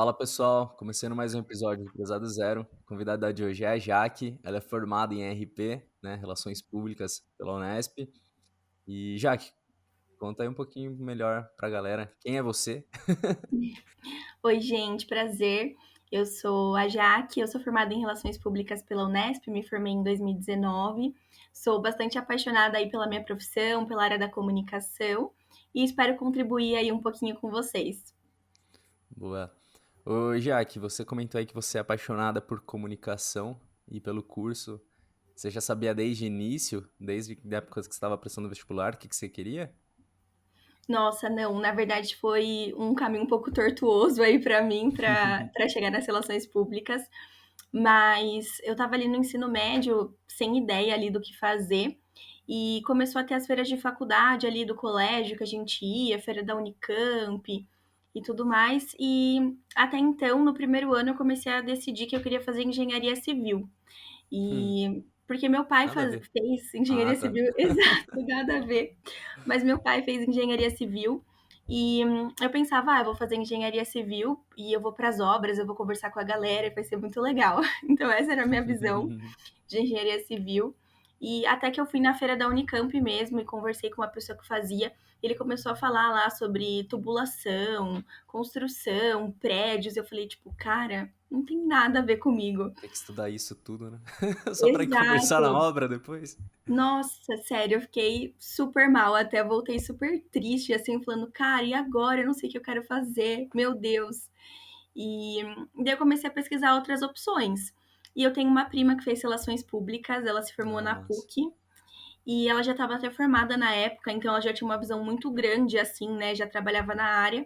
Fala pessoal, começando mais um episódio do Cruzado Zero. A convidada de hoje é a Jaque, ela é formada em RP, né, Relações Públicas pela Unesp. E Jaque, conta aí um pouquinho melhor pra galera, quem é você? Oi, gente, prazer. Eu sou a Jaque, eu sou formada em Relações Públicas pela Unesp, me formei em 2019. Sou bastante apaixonada aí pela minha profissão, pela área da comunicação e espero contribuir aí um pouquinho com vocês. Boa. Ô Jaque, você comentou aí que você é apaixonada por comunicação e pelo curso. Você já sabia desde o início, desde a época que você estava prestando vestibular, o que você queria? Nossa, não, na verdade foi um caminho um pouco tortuoso aí para mim, para chegar nas relações públicas, mas eu estava ali no ensino médio sem ideia ali do que fazer. E começou a ter as feiras de faculdade ali do colégio que a gente ia, feira da Unicamp e tudo mais. E até então, no primeiro ano, eu comecei a decidir que eu queria fazer engenharia civil. Hum, E porque meu pai nada a ver. fez Ah, engenharia tá. civil, exato, nada a ver. Mas meu pai fez engenharia civil e eu pensava, eu vou fazer engenharia civil e eu vou para as obras, eu vou conversar com a galera, vai ser muito legal. Então essa era a minha visão de engenharia civil. E até que eu fui na feira da Unicamp mesmo e conversei com uma pessoa que fazia, ele começou a falar lá sobre tubulação, construção, prédios. Eu falei, tipo, cara, não tem nada a ver comigo. Tem que estudar isso tudo, né? Só pra ir conversar na Exato. obra depois. Nossa, sério, eu fiquei super mal, até voltei super triste, assim, falando, cara, e agora? Eu não sei o que eu quero fazer, meu Deus. E daí eu comecei a pesquisar outras opções. E eu tenho uma prima que fez relações públicas, ela se formou Ah, na mas. PUC, e ela já estava até formada na época, então ela já tinha uma visão muito grande, assim, né, já trabalhava na área.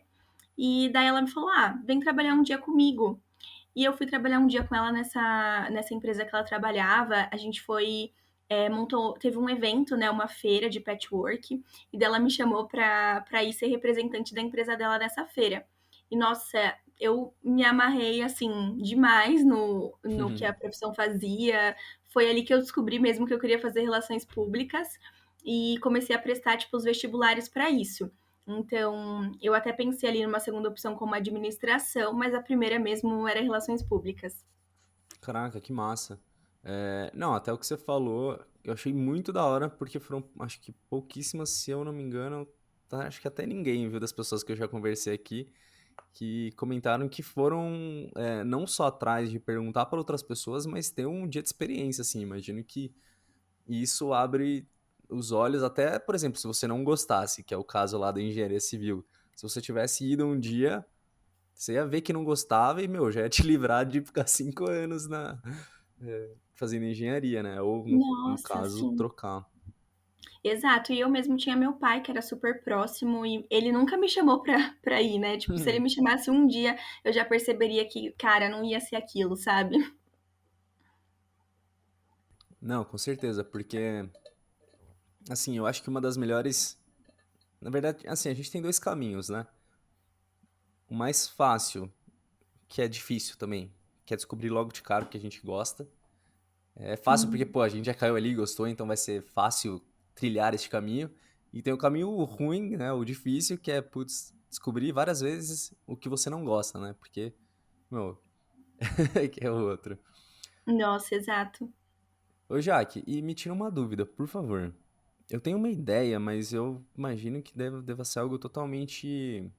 E daí ela me falou, vem trabalhar um dia comigo. E eu fui trabalhar um dia com ela nessa empresa que ela trabalhava. A gente foi. Teve um evento, né? Uma feira de patchwork. E dela me chamou pra ir ser representante da empresa dela nessa feira. E nossa, eu me amarrei assim demais no que a profissão fazia. Foi ali que eu descobri mesmo que eu queria fazer relações públicas e comecei a prestar tipo os vestibulares para isso. Então, eu até pensei ali numa segunda opção como administração, mas a primeira mesmo era relações públicas. Caraca, que massa. Não, até o que você falou, eu achei muito da hora, porque foram, acho que pouquíssimas, se eu não me engano, tá, acho que até ninguém, viu, das pessoas que eu já conversei aqui, que comentaram que foram não só atrás de perguntar para outras pessoas, mas ter um dia de experiência, assim. Imagino que isso abre os olhos, até, por exemplo, se você não gostasse, que é o caso lá da engenharia civil. Se você tivesse ido um dia, você ia ver que não gostava e, meu, já ia te livrar de ficar 5 anos fazendo engenharia, né? Ou, no Nossa, caso, sim. trocar. Exato. E eu mesmo tinha meu pai, que era super próximo, e ele nunca me chamou pra ir, né? Tipo, se ele me chamasse um dia, eu já perceberia que, cara, não ia ser aquilo, sabe? Não, com certeza, porque, assim, eu acho que uma das melhores. Na verdade, assim, a gente tem dois caminhos, né? O mais fácil, que é difícil também, que é descobrir logo de cara o que a gente gosta. É fácil porque, Hum. pô, a gente já caiu ali, gostou, então vai ser fácil trilhar este caminho. E tem o caminho ruim, né? O difícil, que é, putz, descobrir várias vezes o que você não gosta, né? Porque, meu, que é o outro. Nossa, exato. Ô, Jaque, e me tira uma dúvida, por favor. Eu tenho uma ideia, mas eu imagino que deva ser algo totalmente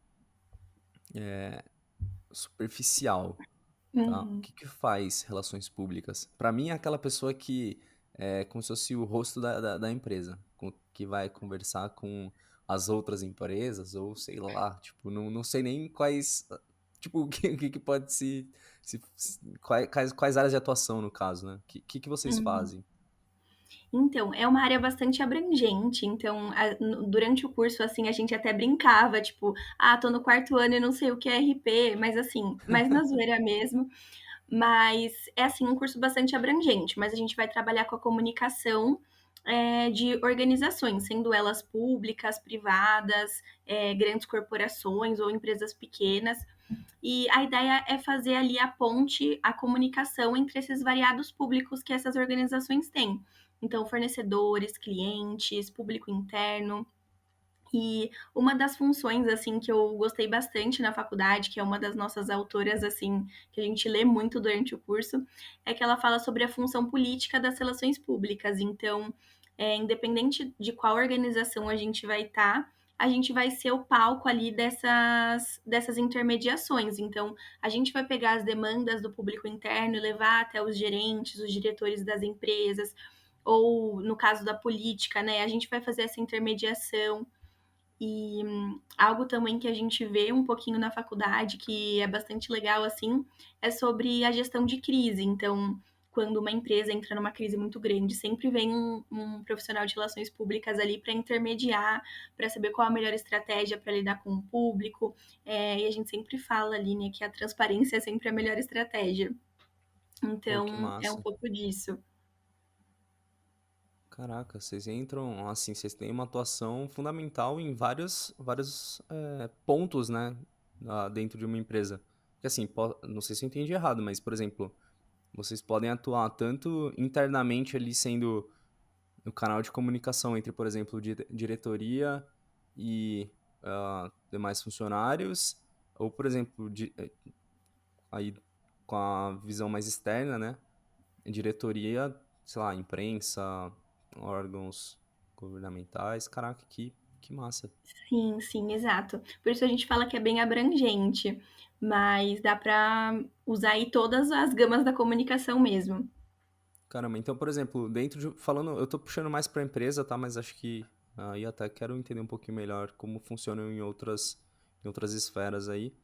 superficial, tá? O Uhum. que que faz relações públicas? Pra mim é aquela pessoa que é como se fosse o rosto da empresa, que vai conversar com as outras empresas, ou sei lá, tipo, não sei nem quais, tipo, o que pode quais áreas de atuação no caso, né? O que vocês Uhum. fazem? Então, é uma área bastante abrangente. Então, durante o curso, assim, a gente até brincava, tipo, tô no quarto ano e não sei o que é RP, mas assim, mais na zoeira mesmo. Mas é assim um curso bastante abrangente, mas a gente vai trabalhar com a comunicação de organizações, sendo elas públicas, privadas, grandes corporações ou empresas pequenas. E a ideia é fazer ali a ponte, a comunicação entre esses variados públicos que essas organizações têm. Então, fornecedores, clientes, público interno. E uma das funções, assim, que eu gostei bastante na faculdade, que é uma das nossas autoras, assim, que a gente lê muito durante o curso, é que ela fala sobre a função política das relações públicas. Então, independente de qual organização a gente vai estar, a gente vai ser o palco ali dessas intermediações. Então, a gente vai pegar as demandas do público interno e levar até os gerentes, os diretores das empresas, ou no caso da política, né, a gente vai fazer essa intermediação. E algo também que a gente vê um pouquinho na faculdade, que é bastante legal, assim, é sobre a gestão de crise. Então, quando uma empresa entra numa crise muito grande, sempre vem um profissional de relações públicas ali para intermediar, para saber qual a melhor estratégia para lidar com o público. E a gente sempre fala ali, né, que a transparência é sempre a melhor estratégia. Pô, que Então, é um massa. pouco disso. Caraca, vocês entram, assim, vocês têm uma atuação fundamental em vários pontos, né, dentro de uma empresa. Que assim, não sei se eu entendi errado, mas, por exemplo, vocês podem atuar tanto internamente ali sendo o canal de comunicação entre, por exemplo, diretoria e demais funcionários, ou, por exemplo, aí com a visão mais externa, né, diretoria, sei lá, imprensa, órgãos governamentais. Caraca, que massa. Sim, sim, exato. Por isso a gente fala que é bem abrangente, mas dá para usar aí todas as gamas da comunicação mesmo. Caramba, então, por exemplo, falando, eu tô puxando mais pra empresa, tá? Mas acho que aí até quero entender um pouquinho melhor como funcionam em outras esferas aí.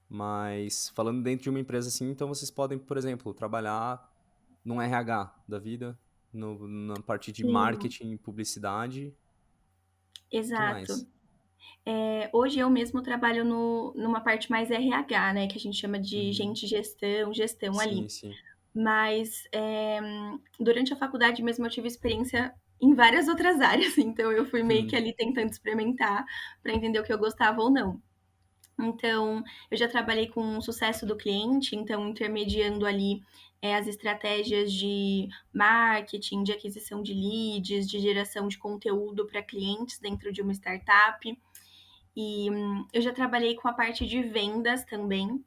Mas falando dentro de uma empresa assim, então vocês podem, por exemplo, trabalhar num RH da vida, na parte de Sim, marketing e publicidade. Que exato. mais? Hoje eu mesmo trabalho numa parte mais RH, né, que a gente chama de Uhum. gente gestão, gestão Sim, ali. sim. Mas durante a faculdade mesmo eu tive experiência em várias outras áreas, então eu fui meio que Hum, ali tentando experimentar para entender o que eu gostava ou não. Então, eu já trabalhei com o sucesso do cliente, então intermediando ali as estratégias de marketing, de aquisição de leads, de geração de conteúdo para clientes dentro de uma startup. E eu já trabalhei com a parte de vendas também,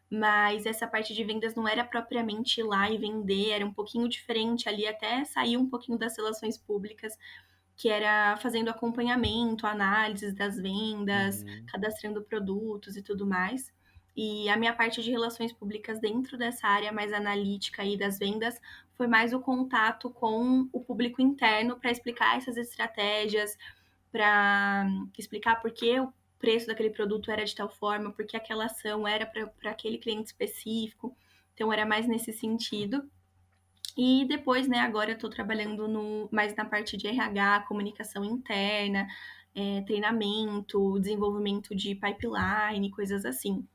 mas essa parte de vendas não era propriamente ir lá e vender, era um pouquinho diferente ali, até sair um pouquinho das relações públicas, que era fazendo acompanhamento, análises das vendas, uhum. cadastrando produtos e tudo mais. E a minha parte de relações públicas dentro dessa área mais analítica aí das vendas foi mais o contato com o público interno para explicar essas estratégias, para explicar por que o preço daquele produto era de tal forma, porque aquela ação era para aquele cliente específico. Então era mais nesse sentido. E depois, né, agora eu tô trabalhando mais na parte de RH, comunicação interna, treinamento, desenvolvimento de pipeline, coisas assim.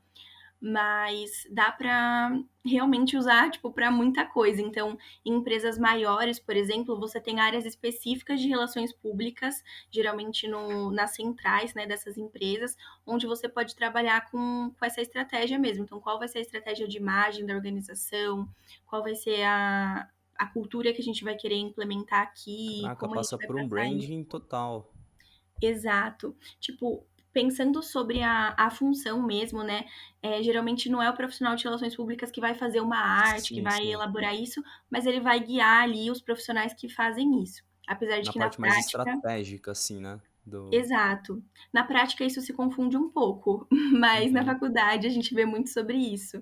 Mas dá para realmente usar, tipo, para muita coisa. Então, em empresas maiores, por exemplo, você tem áreas específicas de relações públicas, geralmente nas centrais, né, dessas empresas, onde você pode trabalhar com essa estratégia mesmo. Então, qual vai ser a estratégia de imagem da organização, qual vai ser a cultura que a gente vai querer implementar aqui, Caraca, como a gente passa vai por um passar isso. branding total. Exato. Tipo, pensando sobre a função mesmo, né? Geralmente não é o profissional de relações públicas que vai fazer uma arte, que Sim, vai sim. elaborar isso, mas ele vai guiar ali os profissionais que fazem isso. Apesar de Na que na parte mais prática, estratégica, assim, né? exato. Na prática isso se confunde um pouco, mas na Uhum. faculdade a gente vê muito sobre isso.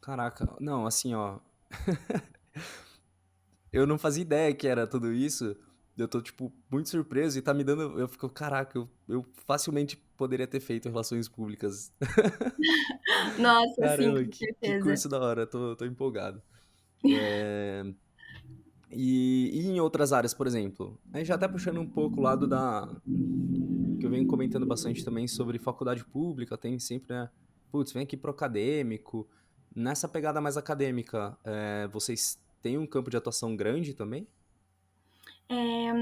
Caraca, não, assim, ó. Eu não fazia ideia que era tudo isso. Eu tô, tipo, muito surpreso e tá me dando. Eu fico, caraca, eu facilmente poderia ter feito relações públicas. Nossa, sim, Caramba, com que certeza. curso da hora, tô empolgado. É, e em outras áreas, por exemplo, aí já até puxando um pouco o lado que eu venho comentando bastante também sobre faculdade pública, tem sempre, né? Putz, vem aqui pro acadêmico. Nessa pegada mais acadêmica, vocês têm um campo de atuação grande também? É,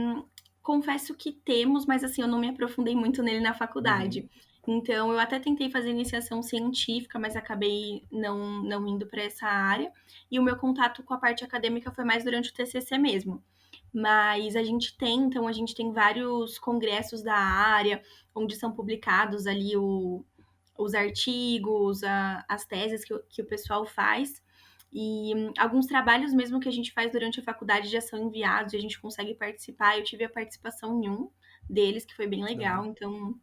confesso que temos, mas assim, eu não me aprofundei muito nele na Uhum. faculdade. Então, eu até tentei fazer iniciação científica, mas acabei não indo para essa área. E o meu contato com a parte acadêmica foi mais durante o TCC mesmo. Mas a gente tem vários congressos da área, onde são publicados ali os artigos, as teses que o pessoal faz. E alguns trabalhos mesmo que a gente faz durante a faculdade já são enviados e a gente consegue participar. Eu tive a participação em um deles, que foi bem Que da legal. hora. Então,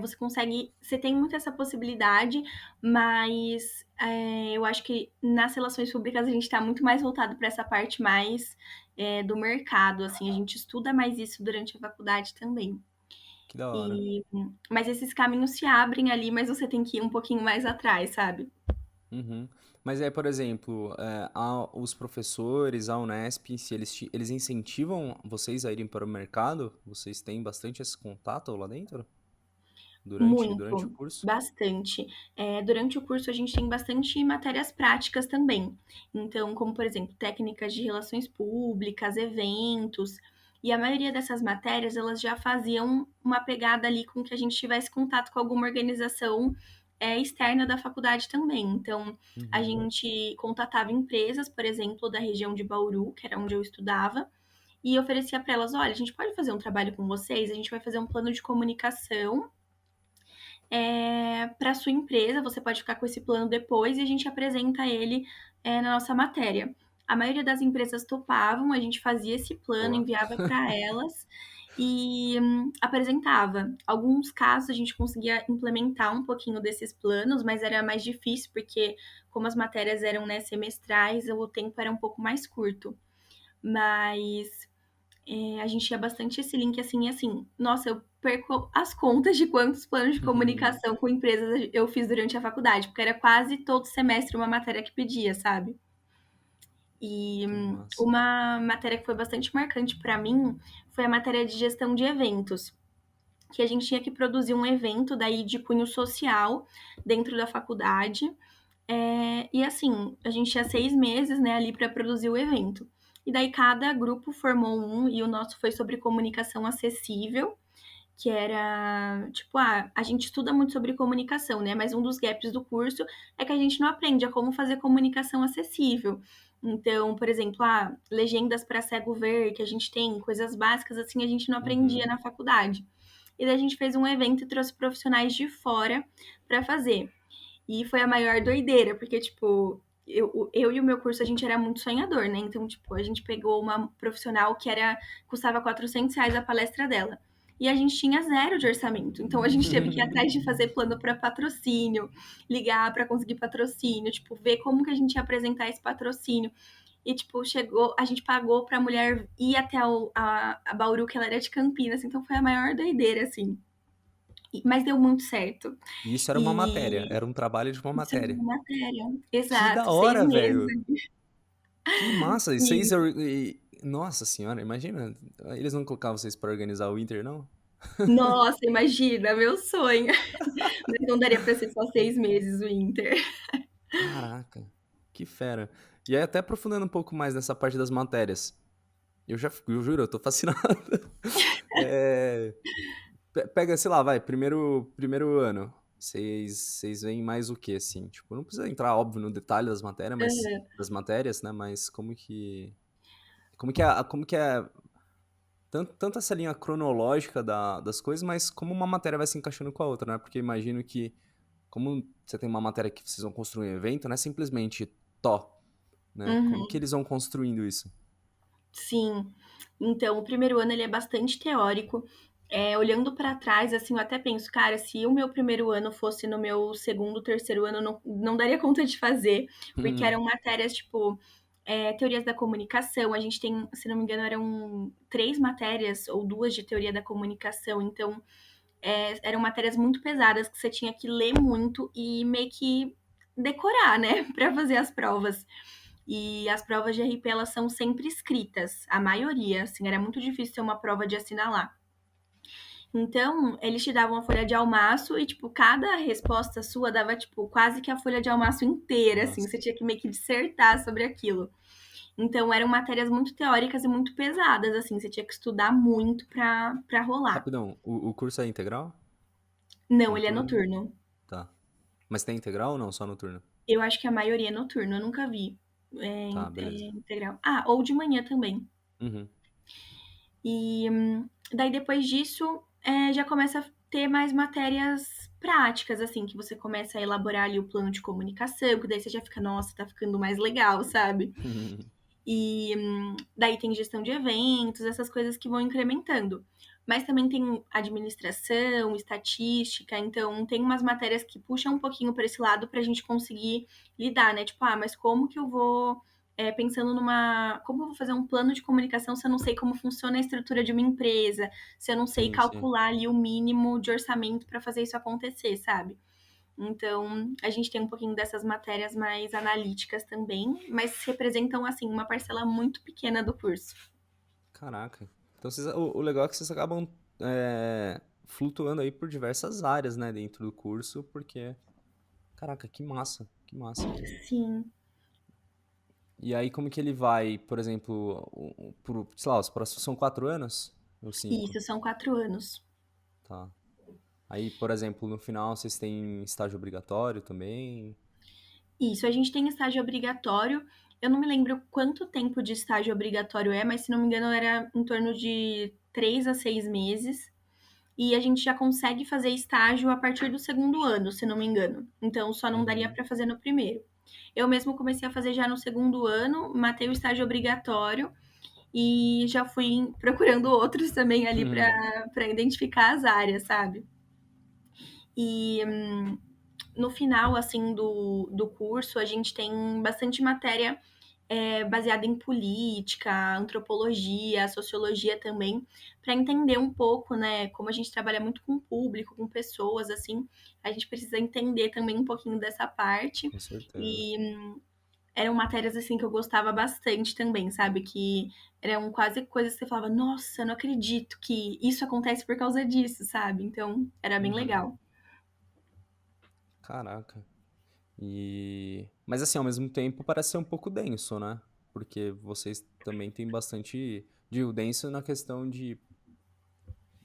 você consegue, você tem muito essa possibilidade, mas eu acho que nas relações públicas a gente está muito mais voltado para essa parte mais do mercado, assim, a gente estuda mais isso durante a faculdade também. Que da hora. E, mas esses caminhos se abrem ali, mas você tem que ir um pouquinho mais atrás, sabe? Uhum. Mas aí, por exemplo, os professores, a Unesp, se eles incentivam vocês a irem para o mercado? Vocês têm bastante esse contato lá dentro? Durante o Muito, curso? bastante. Durante o curso, a gente tem bastante matérias práticas também. Então, como, por exemplo, técnicas de relações públicas, eventos. E a maioria dessas matérias, elas já faziam uma pegada ali com que a gente tivesse contato com alguma organização externa da faculdade também. Então, a Uhum. gente contatava empresas, por exemplo, da região de Bauru, que era onde eu estudava, e oferecia para elas: olha, a gente pode fazer um trabalho com vocês, a gente vai fazer um plano de comunicação para sua empresa, você pode ficar com esse plano depois e a gente apresenta ele na nossa matéria. A maioria das empresas topavam, a gente fazia esse plano, Boa. enviava para elas e apresentava. Alguns casos a gente conseguia implementar um pouquinho desses planos, mas era mais difícil porque como as matérias eram, né, semestrais, o tempo era um pouco mais curto. Mas a gente tinha bastante esse link assim, e assim, nossa, eu perco as contas de quantos planos de comunicação com empresas eu fiz durante a faculdade, porque era quase todo semestre uma matéria que pedia, sabe? E Que massa. uma matéria que foi bastante marcante para mim foi a matéria de gestão de eventos, que a gente tinha que produzir um evento daí de cunho social dentro da faculdade. E assim, a gente tinha 6 meses, né, ali para produzir o evento. E daí cada grupo formou um, e o nosso foi sobre comunicação acessível, que era, tipo, a gente estuda muito sobre comunicação, né? Mas um dos gaps do curso é que a gente não aprende a como fazer comunicação acessível. Então, por exemplo, legendas para cego ver, que a gente tem, coisas básicas assim, a gente não aprendia Uhum. na faculdade. E daí a gente fez um evento e trouxe profissionais de fora para fazer. E foi a maior doideira, porque, tipo, eu e o meu curso, a gente era muito sonhador, né? Então, tipo, a gente pegou uma profissional que custava R$ 400 a palestra dela. E a gente tinha zero de orçamento. Então, a gente teve que ir atrás de fazer plano para patrocínio, ligar para conseguir patrocínio, tipo, ver como que a gente ia apresentar esse patrocínio. E, tipo, chegou, a gente pagou pra mulher ir até a Bauru, que ela era de Campinas. Então, foi a maior doideira, assim. Mas deu muito certo. E isso era uma matéria, E era um trabalho de uma isso era matéria. uma matéria. Que da Exato, 6 hora, meses. velho. Que massa. E, Nossa senhora, imagina. Eles não colocavam vocês pra organizar o Inter, não? nossa, imagina, meu sonho. Mas não daria pra ser só 6 meses o Inter. Caraca, que fera. E aí, até aprofundando um pouco mais nessa parte das matérias. Eu juro, eu tô fascinado. É, pega, sei lá, vai, primeiro ano. Vocês veem mais o que, assim? Tipo, não precisa entrar, óbvio, no detalhe das matérias, né? Mas como que é tanto essa linha cronológica das coisas, mas como uma matéria vai se encaixando com a outra, né? Porque eu imagino que, como você tem uma matéria que vocês vão construir um evento, não é simplesmente tó, né? Como que Uhum, eles vão construindo isso? sim. Então, o primeiro ano ele é bastante teórico. Olhando para trás, assim, eu até penso, cara, se o meu primeiro ano fosse no meu segundo, terceiro ano, não daria conta de fazer, porque eram matérias tipo teorias da comunicação. A gente tem, se não me engano, eram 3 matérias ou 2 de teoria da comunicação. Então, eram matérias muito pesadas que você tinha que ler muito e meio que decorar, né, para fazer as provas. E as provas de RP, elas são sempre escritas, a maioria, assim, era muito difícil ter uma prova de assinalar. Então, eles te davam uma folha de almaço e, tipo, cada resposta sua dava, tipo, quase que a folha de almaço inteira, assim, você Nossa. tinha que meio que dissertar sobre aquilo. Então, eram matérias muito teóricas e muito pesadas, assim, você tinha que estudar muito pra rolar. Rapidão, o curso é integral? Não, ele é Noturno? noturno. Tá. Mas tem integral ou não? Só noturno? Eu acho que a maioria é noturno, eu nunca vi Tá, beleza. integral. Ou de manhã também. Uhum. E daí depois disso, já começa a ter mais matérias práticas, assim, que você começa a elaborar ali o plano de comunicação, que daí você já fica, nossa, tá ficando mais legal, sabe? E daí tem gestão de eventos, essas coisas que vão incrementando. Mas também tem administração, estatística, então tem umas matérias que puxam um pouquinho para esse lado para a gente conseguir lidar, né? Tipo, mas como que eu vou, pensando numa. Como eu vou fazer um plano de comunicação se eu não sei como funciona a estrutura de uma empresa, se eu não sei Sim, sim. calcular ali o mínimo de orçamento para fazer isso acontecer, sabe? Então, a gente tem um pouquinho dessas matérias mais analíticas também, mas representam, assim, uma parcela muito pequena do curso. Caraca. Então, o legal é que vocês acabam flutuando aí por diversas áreas, né, dentro do curso, porque, caraca, que massa, que massa. Sim, E aí, como que ele vai, por exemplo, sei lá, os próximos são 4 anos? Ou 5? isso, são 4 anos. Tá. Aí, por exemplo, no final vocês têm estágio obrigatório também? Isso, a gente tem estágio obrigatório. Eu não me lembro quanto tempo de estágio obrigatório é, mas se não me engano era em torno de 3 a 6 meses. E a gente já consegue fazer estágio a partir do segundo ano, se não me engano. Então só não daria Uhum. para fazer no primeiro. Eu mesmo comecei a fazer já no segundo ano, matei o estágio obrigatório e já fui procurando outros também ali para identificar as áreas, sabe? E no final, assim, do curso, a gente tem bastante matéria baseada em política, antropologia, sociologia também, para entender um pouco, né, como a gente trabalha muito com o público, com pessoas, assim, a gente precisa entender também um pouquinho dessa parte. Com certeza. E eram matérias, assim, que eu gostava bastante também, sabe? Que eram quase coisas que você falava, nossa, não acredito que isso acontece por causa disso, sabe? Então, era bem Uhum. legal. Caraca. Mas assim, ao mesmo tempo parece ser um pouco denso, né? Porque vocês também têm bastante. Digo, denso na questão de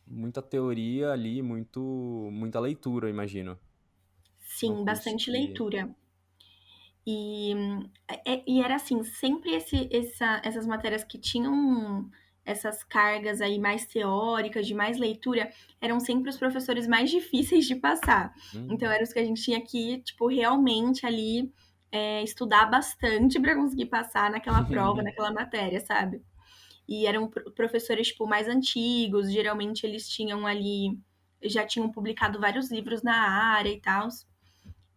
muita teoria ali, muita leitura, eu imagino. É um Sim, curso bastante que. leitura. E, e era assim, sempre essas matérias que tinham essas cargas aí mais teóricas, de mais leitura, eram sempre os professores mais difíceis de passar. Então, Hum. eram os que a gente tinha que, tipo, realmente ali estudar bastante para conseguir passar naquela prova, naquela matéria, sabe? E eram professores, tipo, mais antigos, geralmente eles tinham ali, já tinham publicado vários livros na área e tal.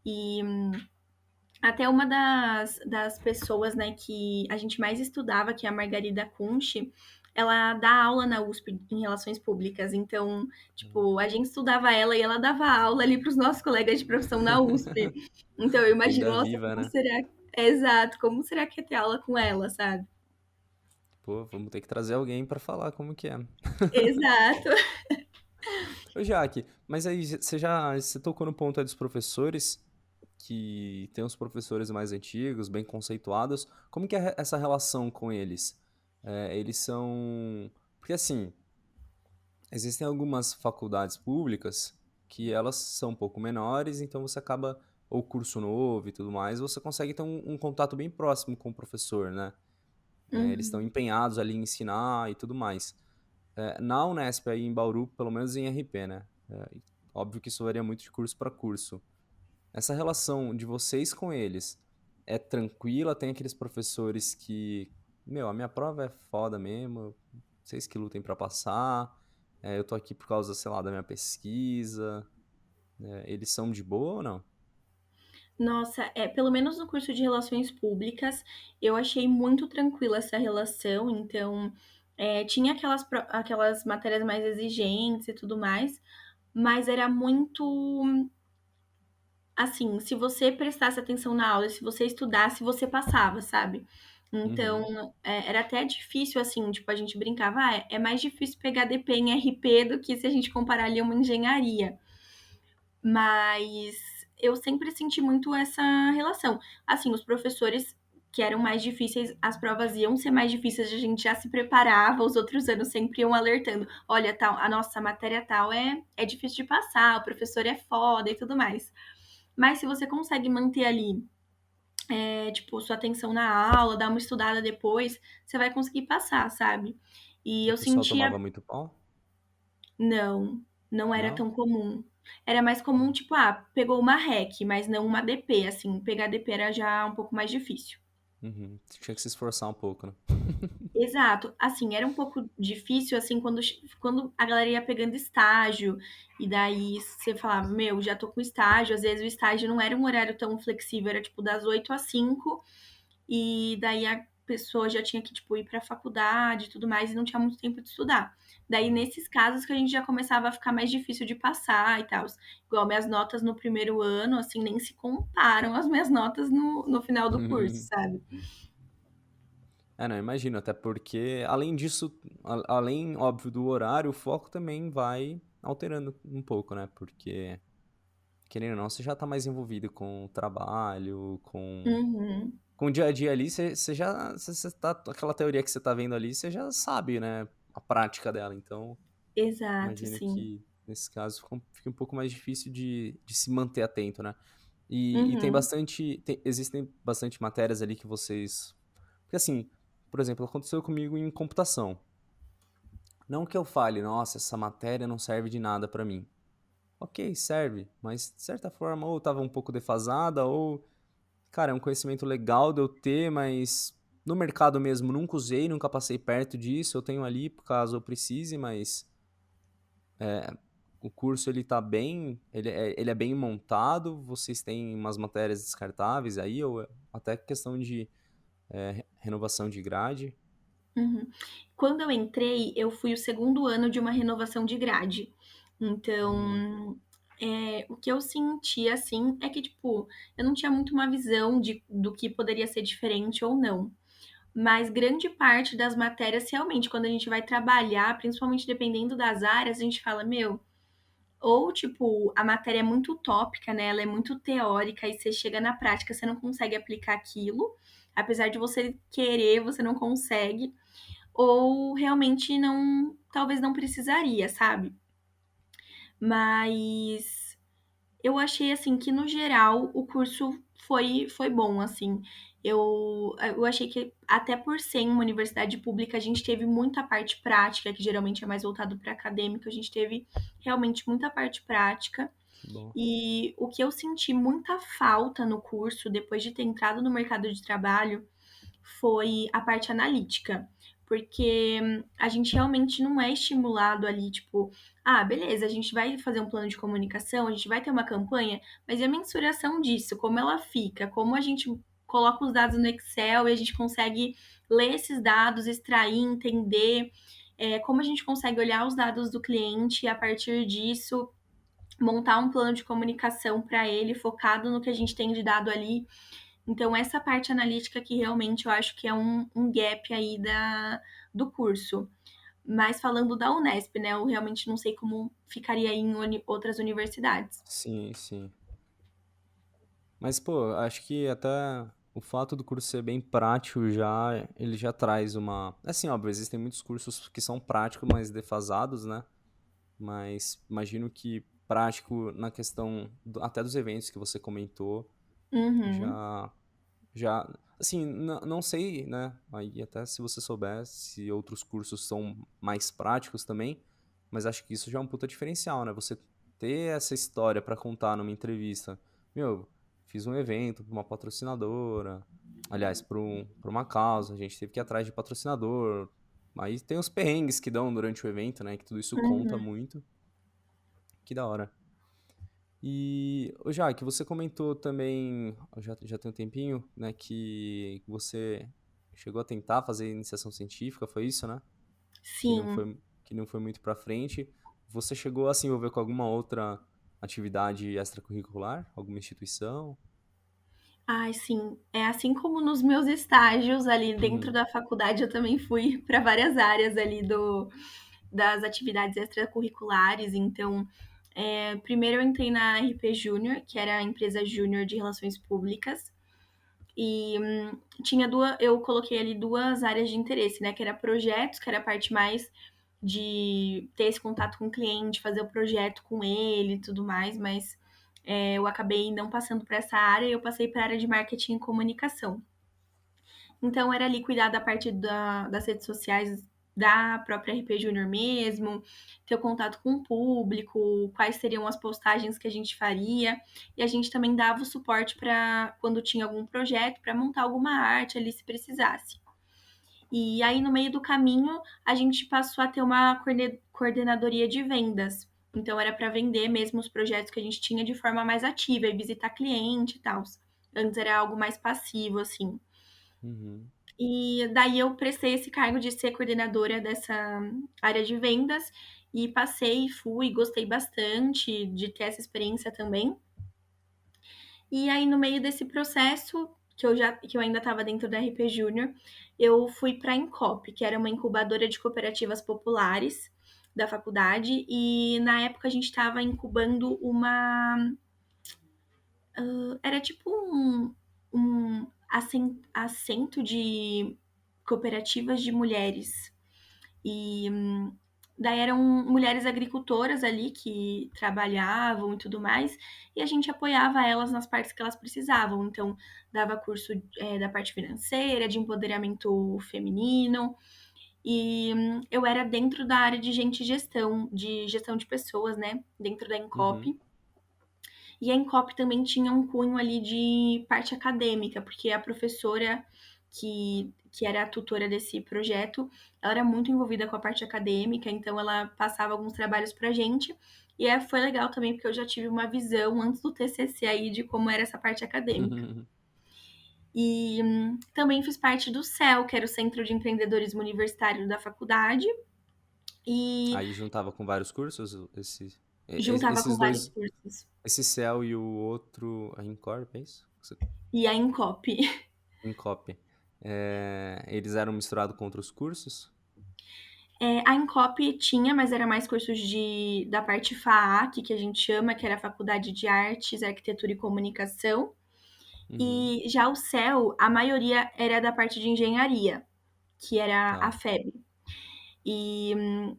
E até uma das pessoas, né, que a gente mais estudava, que é a Margarida Kunsch, ela dá aula na USP em Relações Públicas. Então, tipo, a gente estudava ela e ela dava aula ali para os nossos colegas de profissão na USP. Então, eu imagino, Ainda nossa, viva, como né? será? Exato, como será que é ter aula com ela, sabe? Pô, vamos ter que trazer alguém pra falar como que é. Exato. Ô, Jaque, mas aí você tocou no ponto aí dos professores, que tem os professores mais antigos, bem conceituados. Como que é essa relação com eles? Eles são. Porque assim, existem algumas faculdades públicas que elas são um pouco menores, então você acaba, ou curso novo e tudo mais, você consegue ter um contato bem próximo com o professor, né? Eles estão Uhum. empenhados ali em ensinar e tudo mais. Na Unesp, aí em Bauru, pelo menos em RP, né? Óbvio que isso varia muito de curso para curso. Essa relação de vocês com eles é tranquila? Tem aqueles professores que, meu, a minha prova é foda mesmo, vocês que lutem para passar, eu tô aqui por causa, sei lá, da minha pesquisa. Eles são de boa ou não? Nossa, pelo menos no curso de Relações Públicas, eu achei muito tranquila essa relação. Então, tinha aquelas matérias mais exigentes e tudo mais, mas era muito assim, se você prestasse atenção na aula, se você estudasse, você passava, sabe? Uhum. Então, era até difícil, assim, tipo, a gente brincava, é mais difícil pegar DP em RP do que se a gente comparar ali uma engenharia. Mas eu sempre senti muito essa relação. Assim, os professores que eram mais difíceis, as provas iam ser mais difíceis, a gente já se preparava, os outros anos sempre iam alertando. Olha, tal, a nossa matéria tal é difícil de passar, o professor é foda e tudo mais. Mas se você consegue manter ali, tipo, sua atenção na aula, dar uma estudada depois, você vai conseguir passar, sabe? E O eu pessoal sentia tomava muito pau? não, não era Não? tão comum. Era mais comum, Hum, tipo, ah, pegou uma REC, mas não uma DP, assim, pegar DP era já um pouco mais difícil. uhum. Tinha que se esforçar um pouco, né? Exato. Assim, era um pouco difícil, assim, quando a galera ia pegando estágio, e daí você falava, meu, já tô com estágio, às vezes o estágio não era um horário tão flexível, era tipo das 8 às 5, e daí a pessoa já tinha que, tipo, ir pra faculdade e tudo mais, e não tinha muito tempo de estudar. Daí, nesses casos que a gente já começava a ficar mais difícil de passar e tal. Igual minhas notas no primeiro ano, assim, nem se comparam às minhas notas no final do curso, sabe? É, não, imagino, até porque, além disso, além, óbvio, do horário, o foco também vai alterando um pouco, né? Porque, querendo ou não, você já tá mais envolvido com o trabalho, Uhum. com o dia a dia ali, você já, você tá, aquela teoria que você tá vendo ali, você já sabe, né? A prática dela, então, Exato, imagino sim. que, nesse caso, fica um pouco mais difícil de se manter atento, né? E tem Uhum. bastante, existem bastante matérias ali que vocês... Porque assim, por exemplo, aconteceu comigo em computação. Não que eu fale, nossa, essa matéria não serve de nada pra mim. Ok, serve, mas de certa forma ou tava um pouco defasada ou, cara, é um conhecimento legal de eu ter, mas no mercado mesmo nunca usei, nunca passei perto disso. Eu tenho ali caso eu precise, mas o curso ele tá bem, ele é bem montado. Vocês têm umas matérias descartáveis aí ou até questão de renovação de grade? Uhum. Quando eu entrei, eu fui o segundo ano de uma renovação de grade. Hum, Então, o que eu senti, assim, é que, tipo, eu não tinha muito uma visão do que poderia ser diferente ou não. Mas grande parte das matérias, realmente, quando a gente vai trabalhar, principalmente dependendo das áreas, a gente fala, meu, ou, tipo, a matéria é muito utópica, né? Ela é muito teórica e você chega na prática, você não consegue aplicar aquilo. Apesar de você querer, você não consegue. Ou realmente não, talvez não precisaria, sabe? Mas eu achei assim que no geral o curso foi bom, assim. Eu achei que até por ser uma universidade pública, a gente teve muita parte prática, que geralmente é mais voltado para acadêmico, a gente teve realmente muita parte prática. que bom. E o que eu senti muita falta no curso, depois de ter entrado no mercado de trabalho, foi a parte analítica. Porque a gente realmente não é estimulado ali, tipo, ah, beleza, a gente vai fazer um plano de comunicação, a gente vai ter uma campanha, mas e a mensuração disso, como ela fica, como a gente coloca os dados no Excel e a gente consegue ler esses dados, extrair, entender, como a gente consegue olhar os dados do cliente e a partir disso montar um plano de comunicação para ele focado no que a gente tem de dado ali. Então, essa parte analítica que realmente eu acho que é um gap aí do curso. Mas falando da Unesp, né? Eu realmente não sei como ficaria em outras universidades. Sim, sim. Mas, pô, acho que até o fato do curso ser bem prático já, ele já traz uma... Assim, óbvio, existem muitos cursos que são práticos, mas defasados, né? Mas imagino que prático na questão até dos eventos que você comentou, Uhum, já, assim, não sei, né? Aí até se você souber se outros cursos são mais práticos também, mas acho que isso já é um puta diferencial, né? Você ter essa história pra contar numa entrevista. Meu, fiz um evento pra uma patrocinadora, aliás, pra uma causa, a gente teve que ir atrás de patrocinador. Aí tem os perrengues que dão durante o evento, né? Que tudo isso conta uhum. muito. Que da hora. E, ô Jaque, você comentou também, já tem um tempinho, né, que você chegou a tentar fazer iniciação científica, foi isso, né? Sim. Que não foi muito pra frente. Você chegou a se envolver com alguma outra atividade extracurricular? Alguma instituição? Ai, sim. É assim como nos meus estágios ali dentro Uhum. da faculdade, eu também fui para várias áreas ali das atividades extracurriculares. Então, primeiro eu entrei na RP Júnior, que era a empresa júnior de relações públicas. E tinha duas, eu coloquei ali duas áreas de interesse, né? Que era projetos, que era a parte mais de ter esse contato com o cliente, fazer o projeto com ele e tudo mais, mas eu acabei não passando para essa área e eu passei para a área de marketing e comunicação. Então era ali cuidar da parte das redes sociais da própria RP Júnior mesmo, ter o contato com o público, quais seriam as postagens que a gente faria. E a gente também dava o suporte para quando tinha algum projeto, para montar alguma arte ali se precisasse. E aí, no meio do caminho, a gente passou a ter uma coordenadoria de vendas. Então, era para vender mesmo os projetos que a gente tinha de forma mais ativa e visitar cliente e tal. Antes era algo mais passivo, assim. Uhum. E daí eu prestei esse cargo de ser coordenadora dessa área de vendas e passei, fui, gostei bastante de ter essa experiência também. E aí no meio desse processo, que eu ainda estava dentro da RP Júnior, eu fui para a Incop, que era uma incubadora de cooperativas populares da faculdade, e na época a gente estava incubando uma era tipo um assento de cooperativas de mulheres. E daí eram mulheres agricultoras ali que trabalhavam e tudo mais, e a gente apoiava elas nas partes que elas precisavam. Então, dava curso da parte financeira, de empoderamento feminino, e eu era dentro da área de gestão de pessoas, né? Dentro da Uhum. Encop. E a Encop também tinha um cunho ali de parte acadêmica, porque a professora que era a tutora desse projeto, ela era muito envolvida com a parte acadêmica, então ela passava alguns trabalhos pra gente. E foi legal também, porque eu já tive uma visão antes do TCC aí de como era essa parte acadêmica. E também fiz parte do CEL, que era o Centro de Empreendedorismo Universitário da faculdade, e Aí juntava com vários cursos, juntava com esses vários dois, cursos. esse CEL e o outro, a Incorp, é isso? E a Encop. Incop. Eles eram misturados com outros cursos? A Encop tinha, mas era mais cursos da parte FAAC, que a gente chama, que era a Faculdade de Artes, Arquitetura e Comunicação. Uhum, E já o CEL, a maioria era da parte de engenharia, que era a tá. FEB. E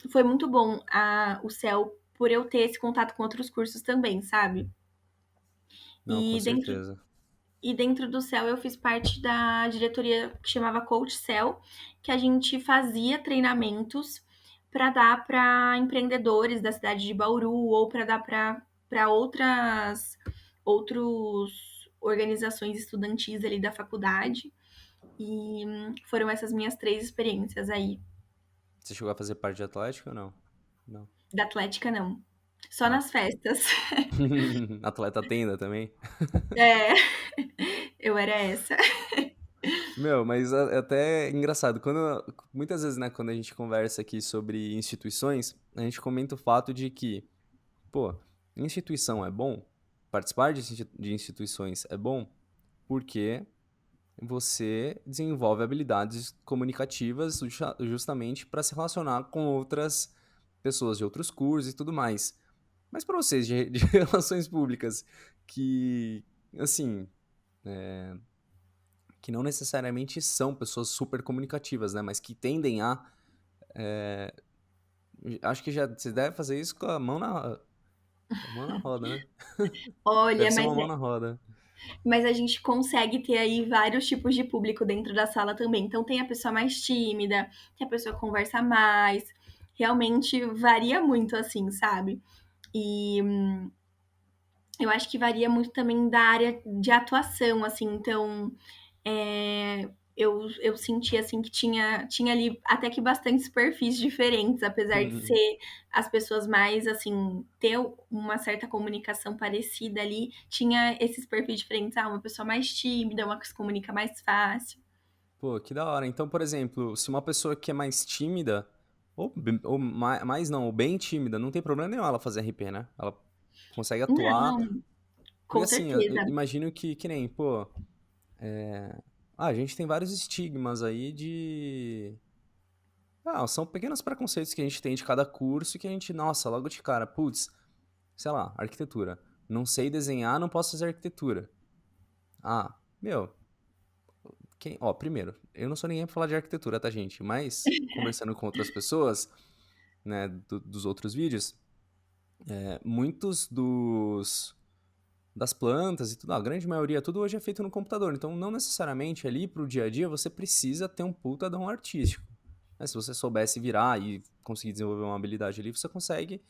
foi muito bom o CEL por eu ter esse contato com outros cursos também, sabe? Não, com E dentro, certeza. e dentro do CEL eu fiz parte da diretoria que chamava Coach CEL, que a gente fazia treinamentos para dar para empreendedores da cidade de Bauru ou para dar para outros organizações estudantis ali da faculdade. E foram essas minhas 3 experiências aí. Você chegou a fazer parte de Atlético ou não? Não. Da Atlética, não. Só Ah. nas festas. Atleta tenda também? É, eu era essa. Meu, mas é até engraçado. Muitas vezes, né, quando a gente conversa aqui sobre instituições, a gente comenta o fato de que, pô, instituição é bom, participar de instituições é bom, porque você desenvolve habilidades comunicativas justamente para se relacionar com outras pessoas de outros cursos e tudo mais. Mas para vocês de relações públicas, que, assim, que não necessariamente são pessoas super comunicativas, né? Mas que tendem a. Acho que já você deve fazer isso com a mão na roda, né? Olha, Deve ser uma mão na roda. mas a gente consegue ter aí vários tipos de público dentro da sala também. Então tem a pessoa mais tímida, tem a pessoa que conversa mais. Realmente varia muito, assim, sabe? E eu acho que varia muito também da área de atuação, assim. Então, eu senti assim que tinha ali até que bastantes perfis diferentes, apesar de ser as pessoas mais assim, ter uma certa comunicação parecida ali, tinha esses perfis diferentes. Uma pessoa mais tímida, uma que se comunica mais fácil. Pô, que da hora. Então, por exemplo, se uma pessoa que é mais tímida, ou mais não, ou bem tímida, não tem problema nenhum ela fazer RP, né? Ela consegue atuar. Não, Porque com assim, eu certeza. imagino que nem, pô. A gente tem vários estigmas aí de. São pequenos preconceitos que a gente tem de cada curso que a gente, nossa, logo de cara, putz, sei lá, arquitetura. Não sei desenhar, não posso fazer arquitetura. Meu, primeiro, eu não sou ninguém pra falar de arquitetura, tá, gente? Mas, conversando com outras pessoas, né, dos outros vídeos, muitos das plantas e tudo, a grande maioria, tudo hoje é feito no computador. Então, não necessariamente ali pro dia a dia você precisa ter um puta dom artístico. né? Se você soubesse virar e conseguir desenvolver uma habilidade ali, você consegue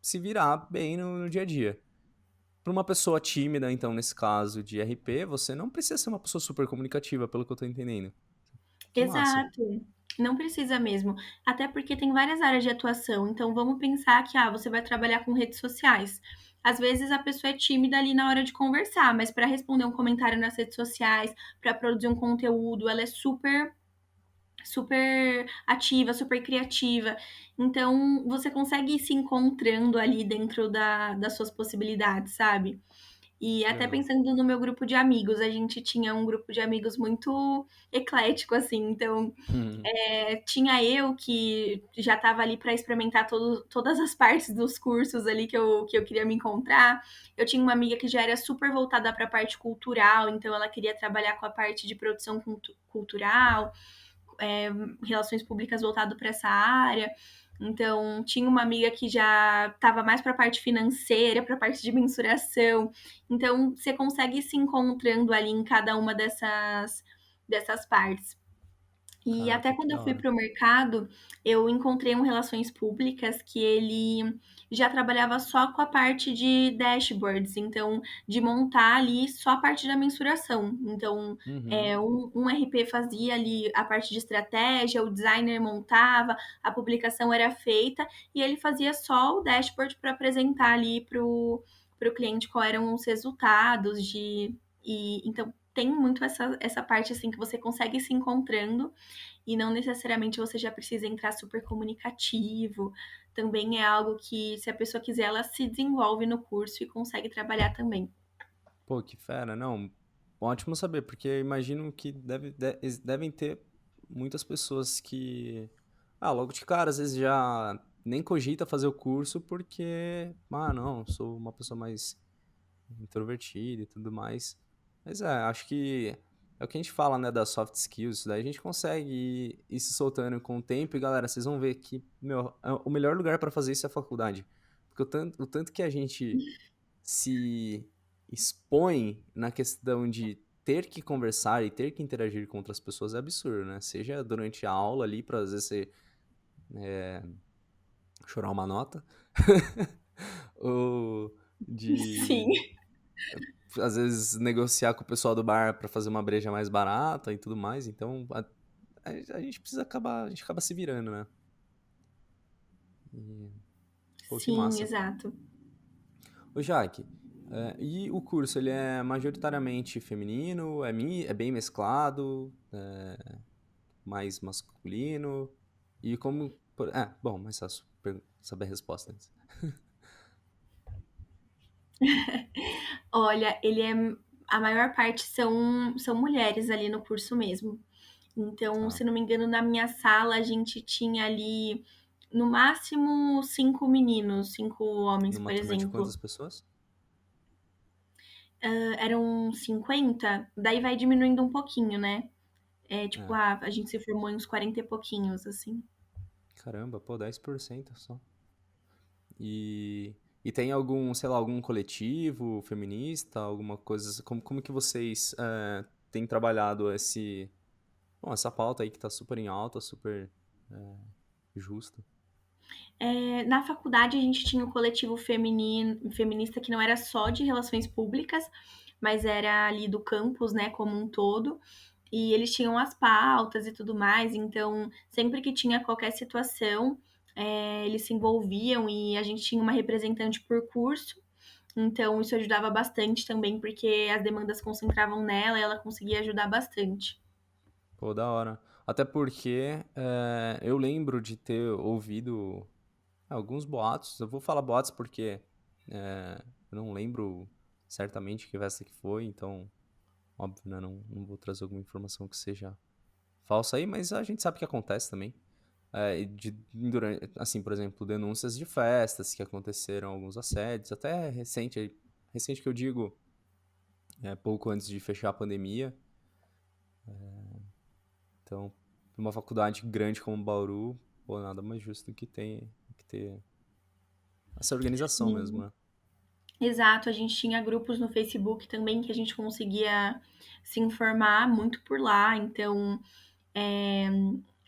se virar bem no dia a dia. Para uma pessoa tímida, então, nesse caso de RP, você não precisa ser uma pessoa super comunicativa, pelo que eu tô entendendo. Que massa. Exato. Não precisa mesmo. Até porque tem várias áreas de atuação. Então vamos pensar que você vai trabalhar com redes sociais. Às vezes a pessoa é tímida ali na hora de conversar, mas para responder um comentário nas redes sociais, para produzir um conteúdo, ela é super ativa, super criativa. Então você consegue ir se encontrando ali dentro das suas possibilidades, sabe? E Que até legal. pensando no meu grupo de amigos, a gente tinha um grupo de amigos muito eclético, assim. Então, tinha eu que já estava ali para experimentar todas as partes dos cursos ali que eu queria me encontrar. Eu tinha uma amiga que já era super voltada para a parte cultural, então ela queria trabalhar com a parte de produção cultural, é, relações públicas voltado para essa área. Então, tinha uma amiga que já estava mais para a parte financeira, para a parte de mensuração. Então, você consegue ir se encontrando ali em cada uma dessas partes. E até Caraca, que quando eu da fui hora. para o mercado, eu encontrei um relações públicas que ele já trabalhava só com a parte de dashboards, então de montar ali só a parte da mensuração. Então, Uhum. um RP fazia ali a parte de estratégia, o designer montava, a publicação era feita e ele fazia só o dashboard para apresentar ali para o cliente quais eram os resultados e então tem muito essa parte assim que você consegue se encontrando e não necessariamente você já precisa entrar super comunicativo. Também é algo que, se a pessoa quiser, ela se desenvolve no curso e consegue trabalhar também. Pô, que fera. Não, ótimo saber, porque eu imagino que devem ter muitas pessoas que, logo de cara, às vezes já nem cogita fazer o curso porque, não, sou uma pessoa mais introvertida e tudo mais. Mas acho que é o que a gente fala, né, das soft skills, daí a gente consegue ir se soltando com o tempo e, galera, vocês vão ver que, meu, o melhor lugar para fazer isso é a faculdade. Porque o tanto que a gente se expõe na questão de ter que conversar e ter que interagir com outras pessoas é absurdo, né? Seja durante a aula ali, pra às vezes você chorar uma nota, ou Sim, de às vezes negociar com o pessoal do bar pra fazer uma breja mais barata e tudo mais. Então a gente precisa acabar, a gente acaba se virando, né? E, pô, que sim, massa. exato. Ô, Jaque, e o curso, ele é majoritariamente feminino, é bem mesclado, mais masculino? E como... bom, mais fácil saber a resposta antes. Olha, ele é. A maior parte são mulheres ali no curso mesmo. Então, Tá. se não me engano, na minha sala a gente tinha ali no máximo 5 meninos, 5 homens, Numa por turma de exemplo. quantas pessoas? Eram 50, daí vai diminuindo um pouquinho, né? É tipo, É, a gente se formou em uns 40 e pouquinhos, assim. caramba, pô, 10% só. E, e tem algum, sei lá, algum coletivo feminista, alguma coisa... Como que vocês têm trabalhado essa pauta aí que tá super em alta, super justa? Na faculdade a gente tinha o coletivo feminista que não era só de relações públicas, mas era ali do campus, né, como um todo. E eles tinham as pautas e tudo mais, então sempre que tinha qualquer situação, eles se envolviam e a gente tinha uma representante por curso. Então isso ajudava bastante também, porque as demandas concentravam nela e ela conseguia ajudar bastante. Pô, da hora. Até porque eu lembro de ter ouvido alguns boatos. Eu vou falar boatos porque eu não lembro certamente que festa que foi, então, óbvio, né? Não vou trazer alguma informação que seja falsa aí, mas a gente sabe que acontece também. Assim, por exemplo, denúncias de festas que aconteceram, alguns assédios, até recente que eu digo, pouco antes de fechar a pandemia. Então, uma faculdade grande como Bauru, pô, nada mais justo do que ter essa organização mesmo, Sim. né? Exato, a gente tinha grupos no Facebook também que a gente conseguia se informar muito por lá, então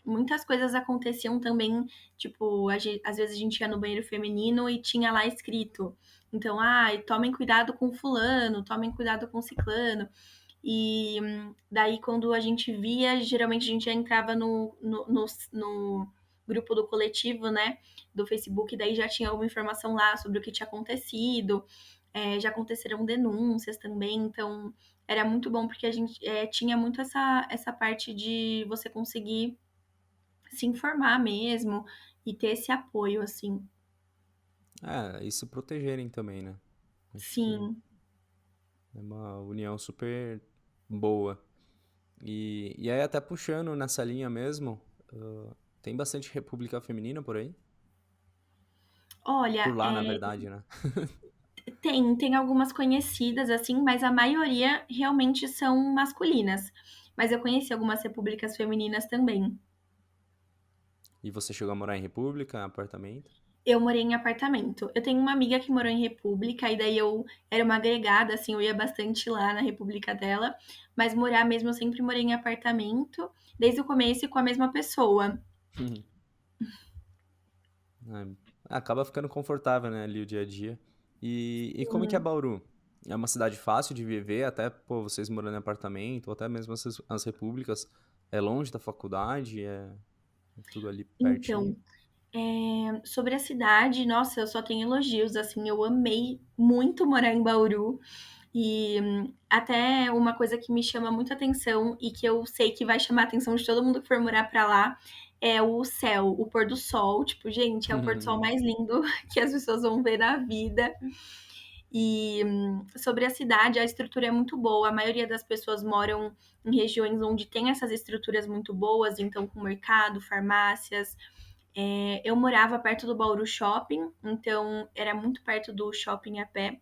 muitas coisas aconteciam também, tipo, às vezes a gente ia no banheiro feminino e tinha lá escrito. Então, tomem cuidado com fulano, tomem cuidado com ciclano. E daí, quando a gente via, geralmente a gente já entrava no grupo do coletivo, né? Do Facebook, daí já tinha alguma informação lá sobre o que tinha acontecido. Já aconteceram denúncias também, então era muito bom porque a gente tinha muito essa parte de você conseguir se informar mesmo e ter esse apoio, assim. É, e se protegerem também, né? Acho que Sim. é uma união super boa. E aí, até puxando nessa linha mesmo, tem bastante república feminina por aí? Por Olha, lá, na verdade, né? tem algumas conhecidas, assim, mas a maioria realmente são masculinas. Mas eu conheci algumas repúblicas femininas também. E você chegou a morar em república, apartamento? Eu morei em apartamento. Eu tenho uma amiga que morou em república, e daí eu era uma agregada, assim, eu ia bastante lá na república dela. Mas morar mesmo, eu sempre morei em apartamento, desde o começo e com a mesma pessoa. Acaba ficando confortável, né, ali o dia a dia. E como é que é Bauru? É uma cidade fácil de viver, até, pô, vocês morando em apartamento, ou até mesmo as repúblicas, é longe da faculdade, é tudo ali pertinho. Então, sobre a cidade, nossa, eu só tenho elogios, assim, eu amei muito morar em Bauru. E até uma coisa que me chama muita atenção e que eu sei que vai chamar a atenção de todo mundo que for morar pra lá é o céu, o pôr do sol. Tipo, gente, é o pôr do sol mais lindo que as pessoas vão ver na vida. E sobre a cidade, a estrutura é muito boa. A maioria das pessoas moram em regiões onde tem essas estruturas muito boas, então com mercado, farmácias. Eu morava perto do Bauru Shopping, então era muito perto do shopping a pé.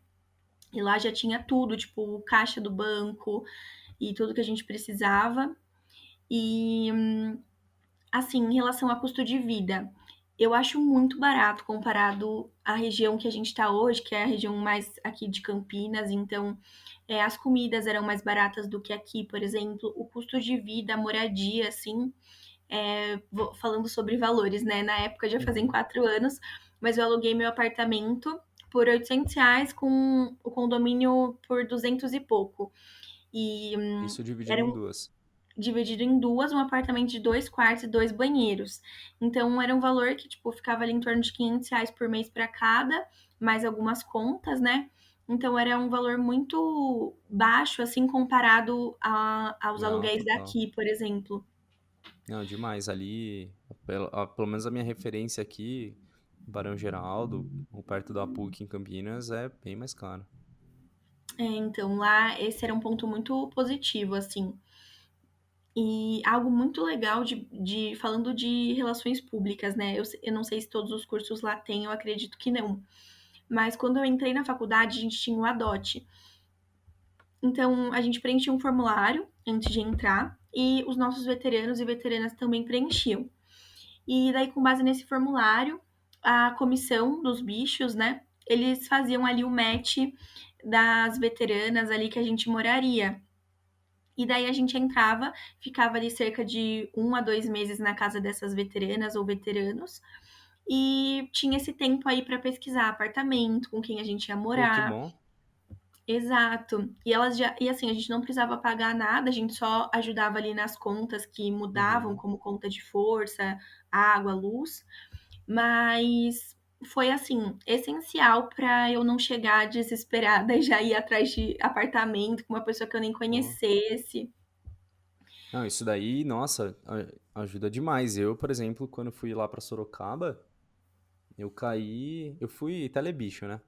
E lá já tinha tudo, tipo, o caixa do banco e tudo que a gente precisava. E, assim, em relação a custo de vida, eu acho muito barato comparado à região que a gente está hoje, que é a região mais aqui de Campinas. Então, as comidas eram mais baratas do que aqui, por exemplo. O custo de vida, a moradia, assim, falando sobre valores, né? Na época já fazem Uhum. 4 anos, mas eu aluguei meu apartamento por R$ 800 com o condomínio por 200 e pouco. E Isso dividido era em duas. dividido em duas, um apartamento de 2 quartos e 2 banheiros. Então era um valor que, tipo, ficava ali em torno de R$ 500 por mês para cada, mais algumas contas, né? Então era um valor muito baixo, assim, comparado aos Não, aluguéis total. daqui, por exemplo. Não, demais. Ali, pelo menos a minha referência aqui, Barão Geraldo, ou perto da PUC em Campinas, é bem mais caro. Então lá esse era um ponto muito positivo, assim. E algo muito legal falando de relações públicas, né? Eu não sei se todos os cursos lá têm, eu acredito que não. Mas quando eu entrei na faculdade, a gente tinha o ADOT. Então, a gente preenchia um formulário antes de entrar e os nossos veteranos e veteranas também preenchiam. E daí, com base nesse formulário, a comissão dos bichos, né? Eles faziam ali o match das veteranas ali que a gente moraria. E daí a gente entrava, ficava ali cerca de 1 a 2 meses na casa dessas veteranas ou veteranos. E tinha esse tempo aí para pesquisar apartamento, com quem a gente ia Pô, que morar. bom. Exato. E assim, a gente não precisava pagar nada, a gente só ajudava ali nas contas que mudavam, Uhum. como conta de força, água, luz. Mas foi assim, essencial para eu não chegar desesperada e já ir atrás de apartamento com uma pessoa que eu nem Pô. conhecesse. Não, isso daí, nossa, ajuda demais. Eu, por exemplo, quando fui lá pra Sorocaba, eu fui telebicho, né?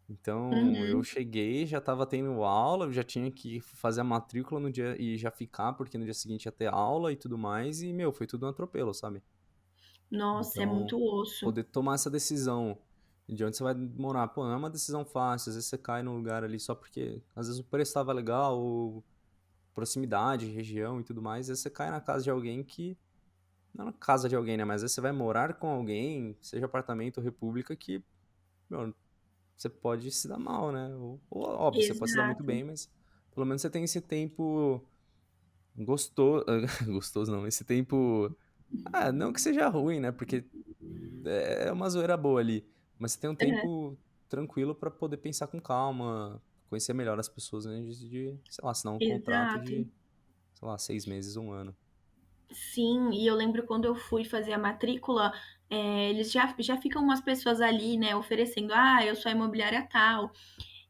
Então, eu Uhum. cheguei, já tava tendo aula, eu já tinha que fazer a matrícula no dia e já ficar, porque no dia seguinte ia ter aula e tudo mais, e, meu, foi tudo um atropelo, sabe? Nossa, é Então, muito osso. poder tomar essa decisão de onde você vai morar, pô, não é uma decisão fácil, às vezes você cai num lugar ali só porque, às vezes o preço estava legal, ou proximidade, região e tudo mais, às vezes você cai na casa de alguém que, não na casa de alguém, né, mas às vezes você vai morar com alguém, seja apartamento ou república, que, meu, você pode se dar mal, né? Ou, óbvio, você pode se dar muito Exato. bem, mas pelo menos você tem esse tempo gostoso, gostoso não, esse tempo Ah, não que seja ruim, né? Porque é uma zoeira boa ali. Mas você tem um Aham. tempo tranquilo pra poder pensar com calma, conhecer melhor as pessoas, né? Sei lá, assinar um contrato Exato. de, sei lá, 6 meses, um ano. Sim, e eu lembro quando eu fui fazer a matrícula, eles já ficam umas pessoas ali, né, oferecendo, ah, eu sou a imobiliária tal.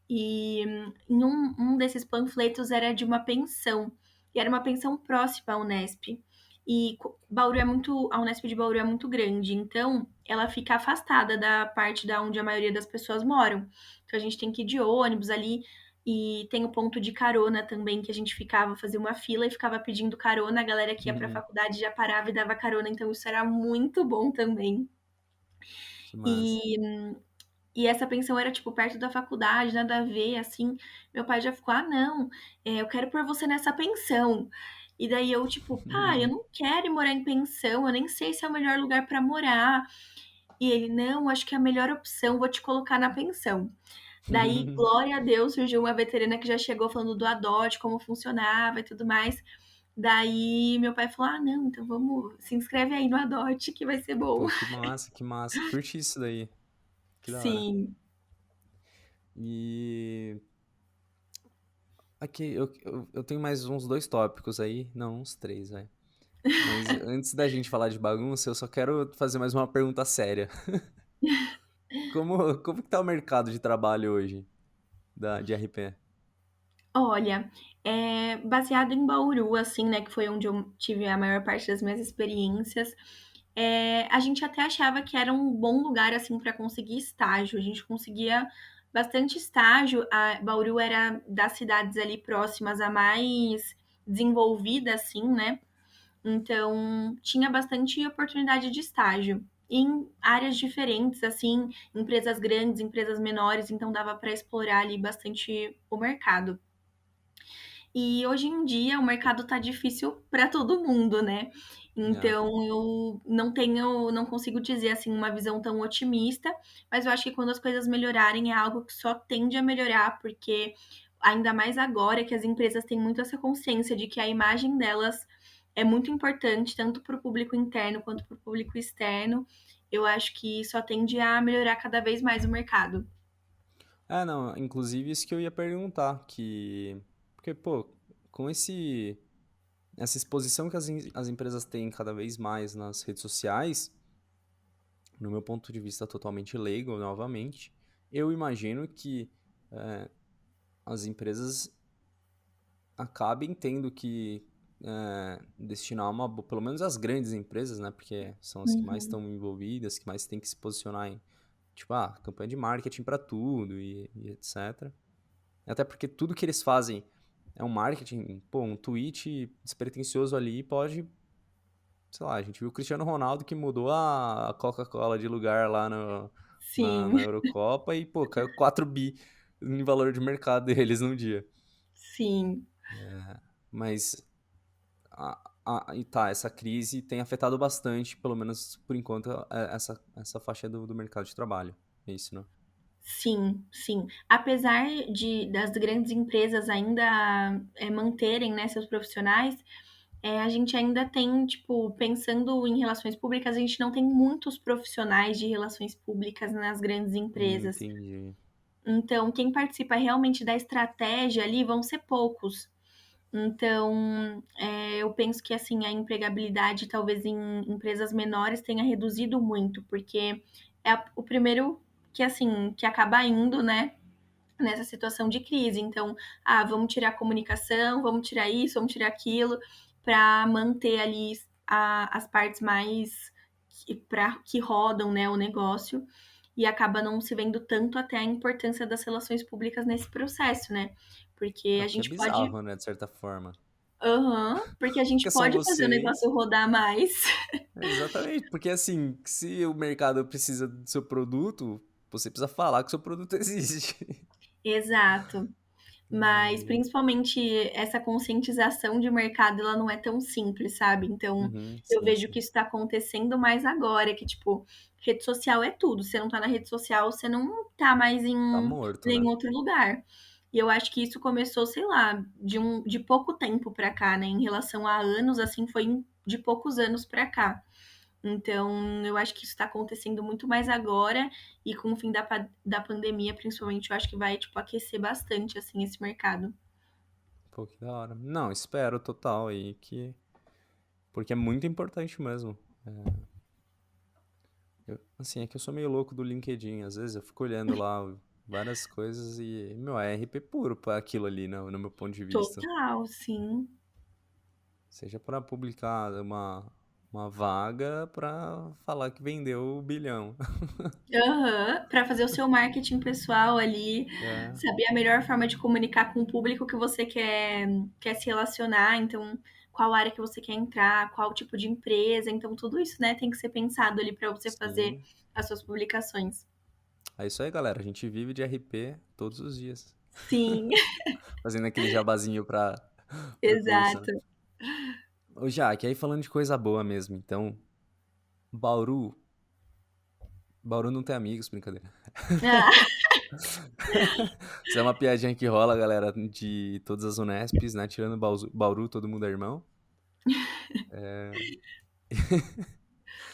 E em um desses panfletos era de uma pensão, e era uma pensão próxima à Unesp. E Bauru é muito, a Unesp de Bauru é muito grande, então ela fica afastada da parte da onde a maioria das pessoas moram. Então a gente tem que ir de ônibus ali, e tem o ponto de carona também, que a gente ficava, fazia uma fila e ficava pedindo carona, a galera que ia pra faculdade já parava e dava carona, então isso era muito bom também. Que massa. E e essa pensão era, tipo, perto da faculdade, nada a ver, assim. Meu pai já ficou: "Ah, não, eu quero pôr você nessa pensão". E daí eu, tipo: "Pai, eu não quero ir morar em pensão, eu nem sei se é o melhor lugar pra morar". E ele: "Não, acho que é a melhor opção, vou te colocar na pensão". Daí, glória a Deus, surgiu uma veterana que já chegou falando do adote, como funcionava e tudo mais. Daí meu pai falou: "Ah, não, então vamos, se inscreve aí no adote que vai ser bom". Pô, que massa, que massa. Curti isso daí. Que da hora. Sim. E aqui, eu tenho mais uns dois tópicos aí. Não, uns três, vai. Mas antes da gente falar de bagunça, eu só quero fazer mais uma pergunta séria. Como que tá o mercado de trabalho hoje de RP? Olha, baseado em Bauru, assim, né, que foi onde eu tive a maior parte das minhas experiências, a gente até achava que era um bom lugar, assim, para conseguir estágio. A gente conseguia bastante estágio. A Bauru era das cidades ali próximas a mais desenvolvida, assim, né? Então, tinha bastante oportunidade de estágio em áreas diferentes, assim, empresas grandes, empresas menores, então dava para explorar ali bastante o mercado. E hoje em dia o mercado tá difícil para todo mundo, né. É. Então eu não consigo dizer, assim, uma visão tão otimista, mas eu acho que quando as coisas melhorarem é algo que só tende a melhorar, porque ainda mais agora que as empresas têm muito essa consciência de que a imagem delas é muito importante, tanto para o público interno quanto para o público externo, eu acho que só tende a melhorar cada vez mais o mercado. Não, inclusive isso que eu ia perguntar, porque, pô, com essa exposição que as empresas têm cada vez mais nas redes sociais, no meu ponto de vista totalmente leigo, novamente, eu imagino que as empresas acabem tendo que destinar pelo menos as grandes empresas, né? Porque são as que mais Uhum. estão envolvidas, que mais têm que se posicionar em, tipo, campanha de marketing para tudo e etc. Até porque tudo que eles fazem é um marketing, pô, um tweet despretensioso ali pode, sei lá, a gente viu o Cristiano Ronaldo que mudou a Coca-Cola de lugar lá na Sim, Eurocopa e, pô, caiu 4 bi em valor de mercado deles num dia. sim. Mas e tá, essa crise tem afetado bastante, pelo menos por enquanto, essa faixa do mercado de trabalho. É isso, né? Sim, sim. Apesar das grandes empresas ainda manterem, né, seus profissionais, a gente ainda tem, tipo, pensando em relações públicas, a gente não tem muitos profissionais de relações públicas nas grandes empresas. Entendi. Então, quem participa realmente da estratégia ali vão ser poucos. Então, eu penso que assim a empregabilidade talvez em empresas menores tenha reduzido muito, porque o primeiro que assim que acaba indo, né, nessa situação de crise. Então, vamos tirar a comunicação, vamos tirar isso, vamos tirar aquilo, para manter ali as partes mais que rodam, né, o negócio. E acaba não se vendo tanto até a importância das relações públicas nesse processo, né? Porque O a que é gente pode. bizarro, né, de certa forma. Aham, porque a gente Porque são pode fazer o vocês. negócio rodar mais. Exatamente, porque assim, se o mercado precisa do seu produto, você precisa falar que o seu produto existe. Exato. Mas E- principalmente essa conscientização de mercado, ela não é tão simples, sabe? Então, Uhum, eu sim, vejo sim. que isso tá acontecendo mais agora, que tipo, rede social é tudo. Você não tá na rede social, você não tá mais em Tá morto, né? nenhum outro lugar. E eu acho que isso começou, sei lá, de pouco tempo pra cá, né? Em relação a anos, assim, foi de poucos anos para cá. Então, eu acho que isso está acontecendo muito mais agora e com o fim da pandemia, principalmente, eu acho que vai, tipo, aquecer bastante, assim, esse mercado. Pô, que da hora. Não, espero total aí que. Porque é muito importante mesmo. Assim, é que eu sou meio louco do LinkedIn. Às vezes eu fico olhando lá várias coisas e, meu, é RP puro pra aquilo ali, no meu ponto de vista. Total, sim. Seja pra publicar uma vaga pra falar que vendeu o bilhão. Aham, para fazer o seu marketing pessoal ali, É, saber a melhor forma de comunicar com o público que você quer se relacionar, então qual área que você quer entrar, qual tipo de empresa, então tudo isso, né, tem que ser pensado ali para você fazer sim. as suas publicações. É isso aí, galera. A gente vive de RP todos os dias. Sim, Fazendo aquele jabazinho pra começar. exato. Ô, Jaque, aí falando de coisa boa mesmo, então, Bauru. Bauru não tem amigos, brincadeira. Ah, Isso é uma piadinha que rola, galera, de todas as Unesps, né? Tirando Bauru, todo mundo é irmão.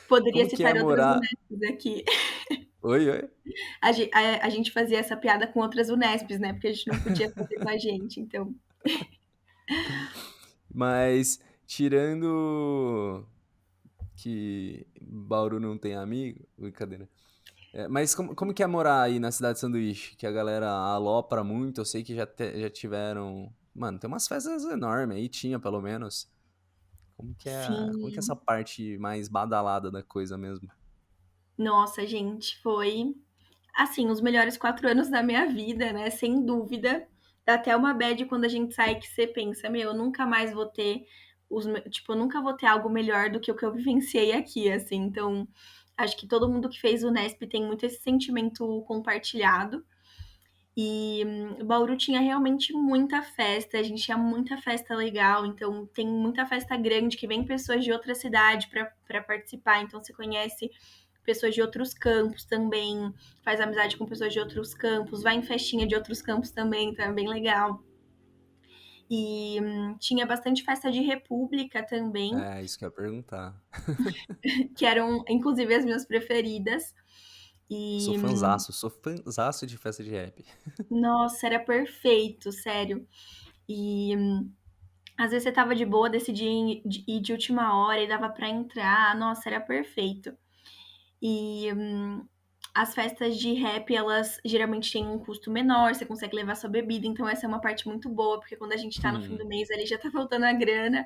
poderia Como que é citar outras morar. Unesps aqui. Oi, oi. A gente fazia essa piada com outras Unesps, né, porque a gente não podia fazer com a gente, então. Mas, tirando que Bauru não tem amigo, brincadeira. Mas como que é morar aí na cidade de Sanduíche? Que a galera alopra muito, eu sei que já tiveram. Mano, tem umas festas enormes aí, tinha pelo menos. Como que é essa Sim. parte mais badalada da coisa mesmo? Nossa, gente, foi assim, os melhores 4 anos da minha vida, né? Sem dúvida. Dá até uma bad quando a gente sai que você pensa, meu, eu nunca mais vou ter tipo, eu nunca vou ter algo melhor do que o que eu vivenciei aqui, assim. Então, acho que todo mundo que fez o Nesp tem muito esse sentimento compartilhado. E Bauru tinha realmente muita festa, a gente tinha muita festa legal, então tem muita festa grande que vem pessoas de outra cidade para participar, então você conhece pessoas de outros campos também, faz amizade com pessoas de outros campos, vai em festinha de outros campos também, então é bem legal. E tinha bastante festa de república também, É, isso que eu ia perguntar. que eram inclusive as minhas preferidas. E Sou fãzaço de festa de rap. nossa, era perfeito, sério. E às vezes você tava de boa, decidia ir de última hora e dava pra entrar. Nossa, era perfeito. E as festas de rap, elas geralmente têm um custo menor, você consegue levar sua bebida, então essa é uma parte muito boa, porque quando a gente tá no fim do mês ali já tá faltando a grana,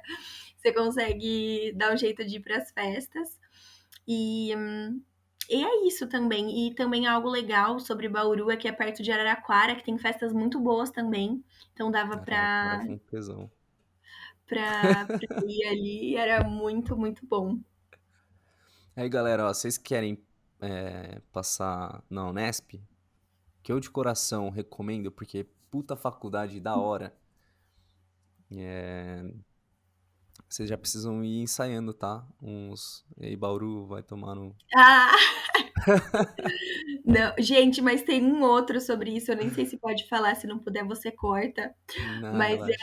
você consegue dar um jeito de ir pras festas. E, e é isso também. E também algo legal sobre Bauru é que é perto de Araraquara, que tem festas muito boas também. Então dava Araraquara foi um tesão. pra ir ali, era muito, muito bom. Aí, galera, ó, vocês querem passar na Unesp? Que eu de coração recomendo, porque puta faculdade da hora. Vocês já precisam ir ensaiando, tá? E aí, Bauru vai tomar no. Ah, não, gente, mas tem um outro sobre isso, eu nem sei se pode falar, se não puder você corta. Não, Mas relaxa.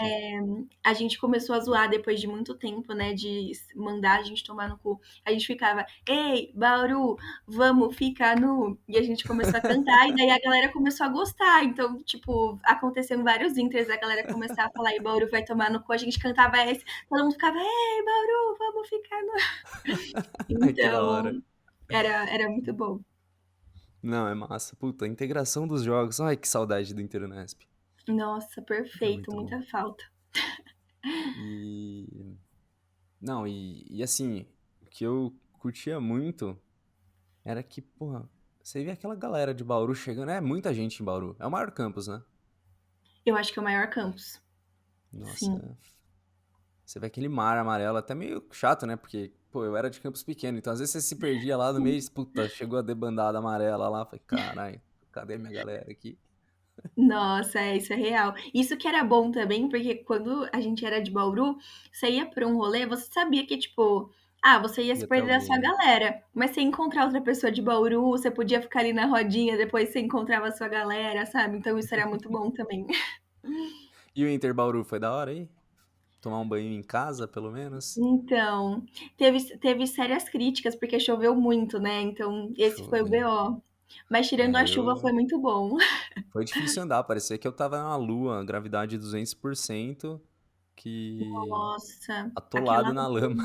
a gente começou a zoar depois de muito tempo, né? De mandar a gente tomar no cu. A gente ficava, ei, Bauru, vamos ficar nu. E a gente começou a cantar, e daí a galera começou a gostar. Então, tipo, aconteceu em vários inters, a galera começava a falar, ei, Bauru vai tomar no cu. A gente cantava esse, todo mundo ficava, ei, Bauru, vamos ficar nu. Ai, que da hora. Então, era muito bom. Não, é massa. Puta, a integração dos jogos. Ai, que saudade do Interunesp. Nossa, É perfeito, muito bom. muita falta. E. Não, e assim, o que eu curtia muito era que, porra, você via aquela galera de Bauru chegando. É muita gente em Bauru. É o maior campus, né? Eu acho que é o maior campus. Nossa, Sim. você vê aquele mar amarelo, até meio chato, né? Porque, pô, eu era de campus pequeno, então às vezes você se perdia lá no meio, puta, chegou a debandada amarela lá, falei, caralho, cadê minha galera aqui? Nossa, isso é real. Isso que era bom também, porque quando a gente era de Bauru, você ia pra um rolê, você sabia que, tipo, você ia se Ia ter perder da sua alguém. galera. Mas você ia encontrar outra pessoa de Bauru, você podia ficar ali na rodinha, depois você encontrava a sua galera, sabe? Então isso era muito bom também. E o Inter Bauru foi da hora aí? tomar um banho em casa, pelo menos. Então, teve sérias críticas, porque choveu muito, né? Então, esse foi o Choveu. BO. Mas tirando É, a chuva, foi muito bom. foi difícil andar, parecia que eu tava na lua, gravidade 200%, que Nossa, aquela atolado na lama.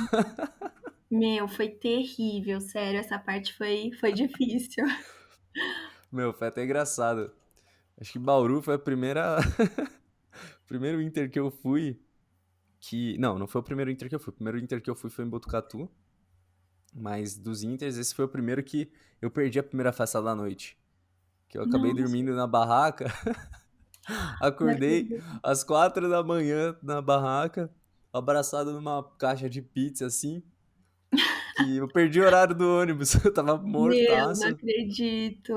Meu, foi terrível, sério, essa parte foi difícil. Meu, foi até engraçado. Acho que Bauru foi a primeira. Primeiro Inter que eu fui. Não, não foi o primeiro Inter que eu fui. O primeiro Inter que eu fui foi em Botucatu. Mas dos Inters, esse foi o primeiro que eu perdi a primeira festa da noite. Que eu acabei Nossa, dormindo na barraca. não Acordei acredito. às 4 da manhã na barraca, abraçado numa caixa de pizza assim. Que eu perdi o horário do ônibus. Eu tava Meu, não mortaço. acredito.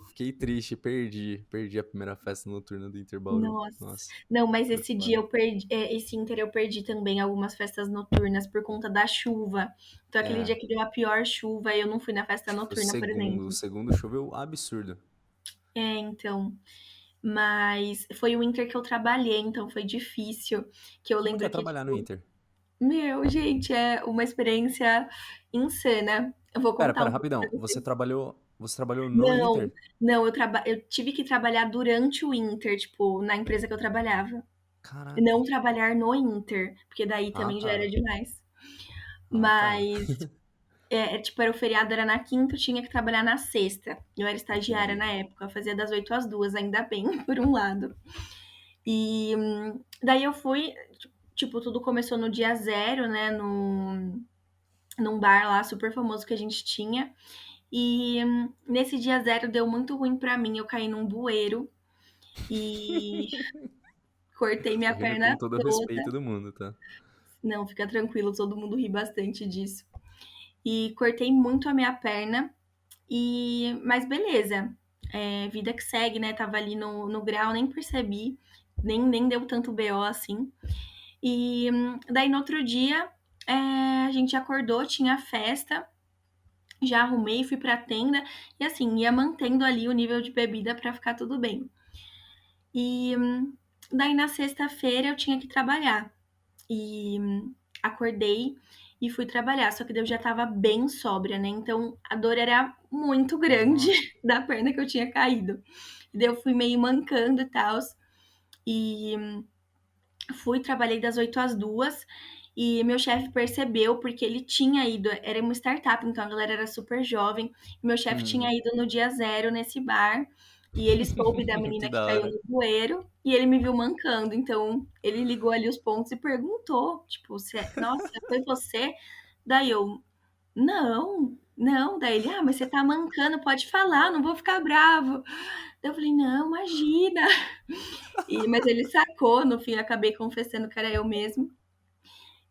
Fiquei triste, perdi a primeira festa noturna do Inter Bauru. Nossa. Nossa, Não, mas foi esse dia foda. eu perdi, esse Inter eu perdi também algumas festas noturnas por conta da chuva. Então, aquele É, dia que deu a pior chuva, eu não fui na festa acho que foi o noturna, por segundo. O exemplo. segundo choveu absurdo. Então. Mas foi o Inter que eu trabalhei, então foi difícil. Que eu Como que é lembro que, trabalhar no tipo, Inter? meu, gente, é uma experiência insana. Eu vou contar Pera, um pouco pra rapidão. vocês. Você trabalhou no Não, Inter? não, eu tive que trabalhar durante o Inter, tipo, na empresa que eu trabalhava. Caraca. Não trabalhar no Inter, porque daí Ah, também já era tá. demais. Ah, tá. Mas, tipo, era o feriado era na quinta, eu tinha que trabalhar na sexta. Eu era estagiária Entendi. na época, eu fazia das 8 às 2, ainda bem, por um lado. E daí eu fui, tipo, tudo começou no dia zero, né, num bar lá super famoso que a gente tinha. E nesse dia zero deu muito ruim pra mim, eu caí num bueiro e cortei Tô minha rindo com perna todo o toda. respeito do mundo, tá? Não, fica tranquilo, todo mundo ri bastante disso. E cortei muito a minha perna, mas beleza. Vida que segue, né? Tava ali no grau, nem percebi, nem deu tanto BO assim. E daí no outro dia a gente acordou, tinha festa, já arrumei, fui pra tenda e assim, ia mantendo ali o nível de bebida pra ficar tudo bem. E daí na sexta-feira eu tinha que trabalhar. E acordei e fui trabalhar, só que daí eu já tava bem sóbria, né? Então a dor era muito grande Nossa. da perna que eu tinha caído. E daí eu fui meio mancando e tal. E fui, trabalhei das 8 às 2 e meu chefe percebeu porque ele tinha ido, era uma startup, então a galera era super jovem. E meu chefe tinha Uhum. ido no dia zero nesse bar e ele soube da Que menina que da caiu hora. no bueiro e ele me viu mancando. Então ele ligou ali os pontos e perguntou: tipo, nossa, foi você? Daí eu, não, não. Daí ele, mas você tá mancando, pode falar, não vou ficar bravo. Daí eu falei, não, imagina. Mas ele sacou, no fim, eu acabei confessando que era eu mesmo.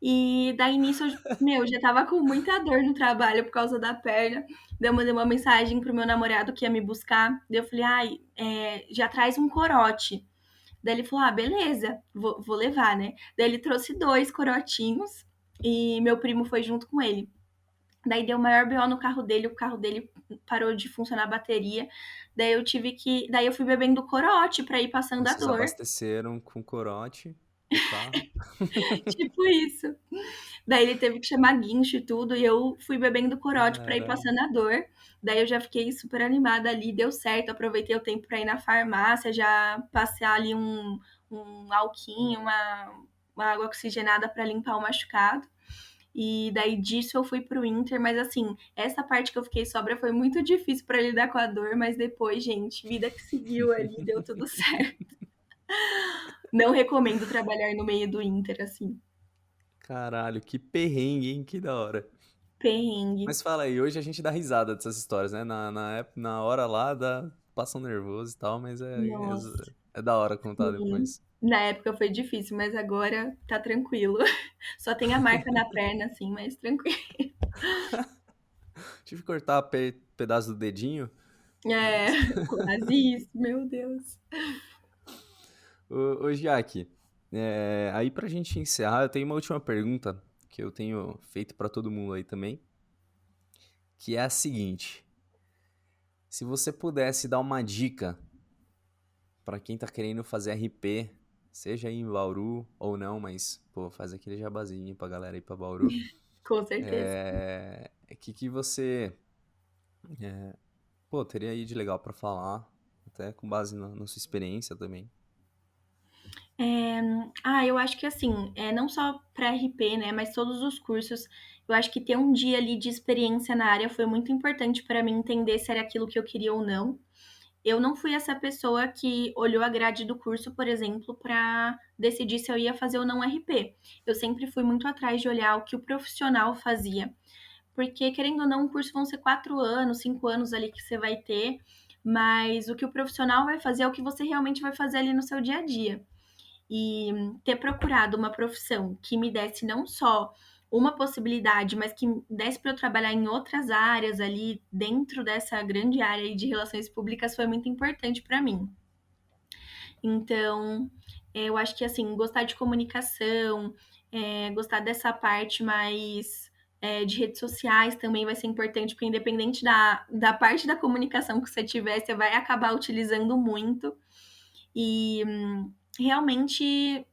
E daí nisso, meu, já tava com muita dor no trabalho por causa da perna. Daí eu mandei uma mensagem pro meu namorado que ia me buscar. Daí eu falei, já traz um corote. Daí ele falou, beleza, vou levar, né? Daí ele trouxe 2 corotinhos e meu primo foi junto com ele. Daí deu maior BO no carro dele, o carro dele parou de funcionar a bateria. Daí eu fui bebendo corote pra ir passando a Vocês dor. abasteceram com corote o carro. Tipo isso. Daí ele teve que chamar guincho e tudo, e eu fui bebendo corote pra ir Caralho. passando a dor. Daí eu já fiquei super animada ali, deu certo, aproveitei o tempo pra ir na farmácia, já passar ali um alquinho, uma água oxigenada pra limpar o machucado. E daí disso eu fui pro Inter, mas assim, essa parte que eu fiquei sobra foi muito difícil pra lidar com a dor, mas depois, gente, vida que seguiu ali, deu tudo certo. Não recomendo trabalhar no meio do Inter, assim, Caralho, que perrengue, hein? Que da hora. perrengue. Mas fala aí, hoje a gente dá risada dessas histórias, né? Na hora lá, passa um nervoso e tal, mas Nossa, é da hora contar sim. depois. Na época foi difícil, mas agora tá tranquilo. Só tem a marca na perna, assim, mas tranquilo. Tive que cortar pedaço do dedinho, É, mas... quase isso, meu Deus. Ô, Jaque, aí pra gente encerrar, eu tenho uma última pergunta que eu tenho feito pra todo mundo aí também, que é a seguinte: se você pudesse dar uma dica pra quem tá querendo fazer RP seja aí em Bauru ou não, mas, pô, faz aquele jabazinho pra galera ir pra Bauru. Com certeza. Que você, pô, teria aí de legal pra falar, até com base na sua experiência também. Eu acho que assim, não só para RP, né, mas todos os cursos, eu acho que ter um dia ali de experiência na área foi muito importante para mim entender se era aquilo que eu queria ou não. Eu não fui essa pessoa que olhou a grade do curso, por exemplo, para decidir se eu ia fazer ou não RP. Eu sempre fui muito atrás de olhar o que o profissional fazia. Porque, querendo ou não, um curso vão ser 4 anos, 5 anos ali que você vai ter, mas o que o profissional vai fazer é o que você realmente vai fazer ali no seu dia a dia. E ter procurado uma profissão que me desse não só uma possibilidade, mas que desse para eu trabalhar em outras áreas ali dentro dessa grande área de relações públicas foi muito importante para mim. Então, eu acho que assim, gostar de comunicação, gostar dessa parte mais de redes sociais também vai ser importante, porque independente da parte da comunicação que você tiver, você vai acabar utilizando muito. E realmente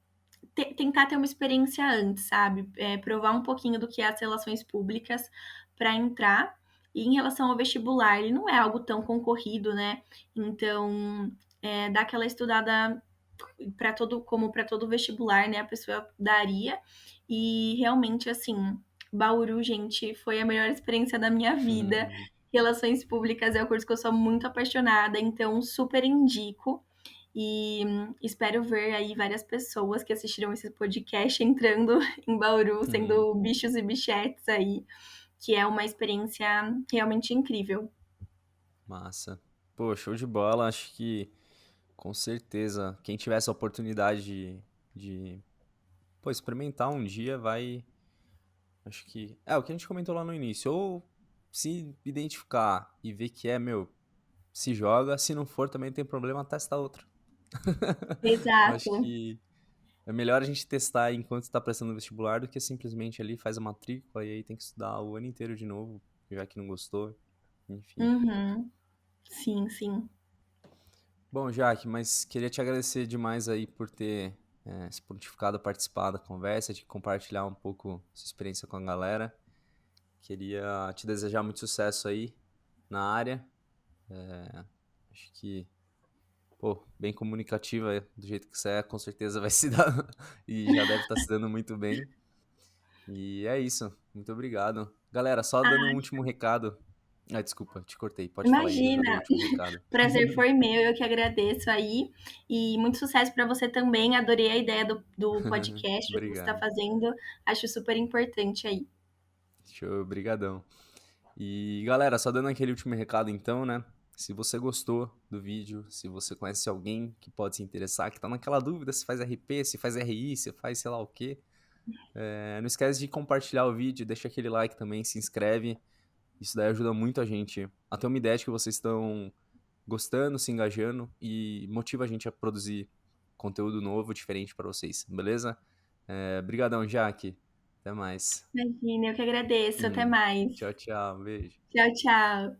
tentar ter uma experiência antes, sabe? Provar um pouquinho do que é as relações públicas para entrar. E em relação ao vestibular, ele não é algo tão concorrido, né? Então, dar aquela estudada para todo, como para todo vestibular, né? A pessoa daria. E realmente, assim, Bauru, gente, foi a melhor experiência da minha vida. Relações públicas é o curso que eu sou muito apaixonada, então super indico. E espero ver aí várias pessoas que assistiram esse podcast entrando em Bauru, sendo bichos e bichetes aí, que é uma experiência realmente incrível. Massa. Pô, show de bola. Acho que com certeza quem tiver essa oportunidade de pô, experimentar um dia vai. Acho que. É o que a gente comentou lá no início. Ou se identificar e ver que é, meu, se joga. Se não for, também não tem problema, testa outra. Eu acho Exato. que é melhor a gente testar enquanto está prestando o vestibular do que simplesmente ali faz a matrícula e aí tem que estudar o ano inteiro de novo, já que não gostou. Enfim. Uhum. Sim, sim. Bom, Jaque, mas queria te agradecer demais aí por ter se prontificado a participar da conversa, de compartilhar um pouco sua experiência com a galera. Queria te desejar muito sucesso aí na área. Acho que, pô, bem comunicativa do jeito que você é, com certeza vai se dar e já deve estar se dando muito bem. E é isso. Muito obrigado. Galera, só dando um último recado. Ah, desculpa, te cortei. Pode falar aí, eu já dou o Imagina, último recado. prazer foi meu, eu que agradeço aí. E muito sucesso para você também. Adorei a ideia do podcast, do que você está Obrigado. fazendo. Acho super importante aí. Show, brigadão. E galera, só dando aquele último recado então, né? Se você gostou do vídeo, se você conhece alguém que pode se interessar, que tá naquela dúvida se faz RP, se faz RI, se faz sei lá o quê, não esquece de compartilhar o vídeo, deixa aquele like também, se inscreve. Isso daí ajuda muito a gente a ter uma ideia de que vocês estão gostando, se engajando e motiva a gente a produzir conteúdo novo, diferente para vocês, beleza? Brigadão, Jaque. Até mais. Imagina, eu que agradeço. Até mais. Tchau, tchau. Beijo. Tchau, tchau.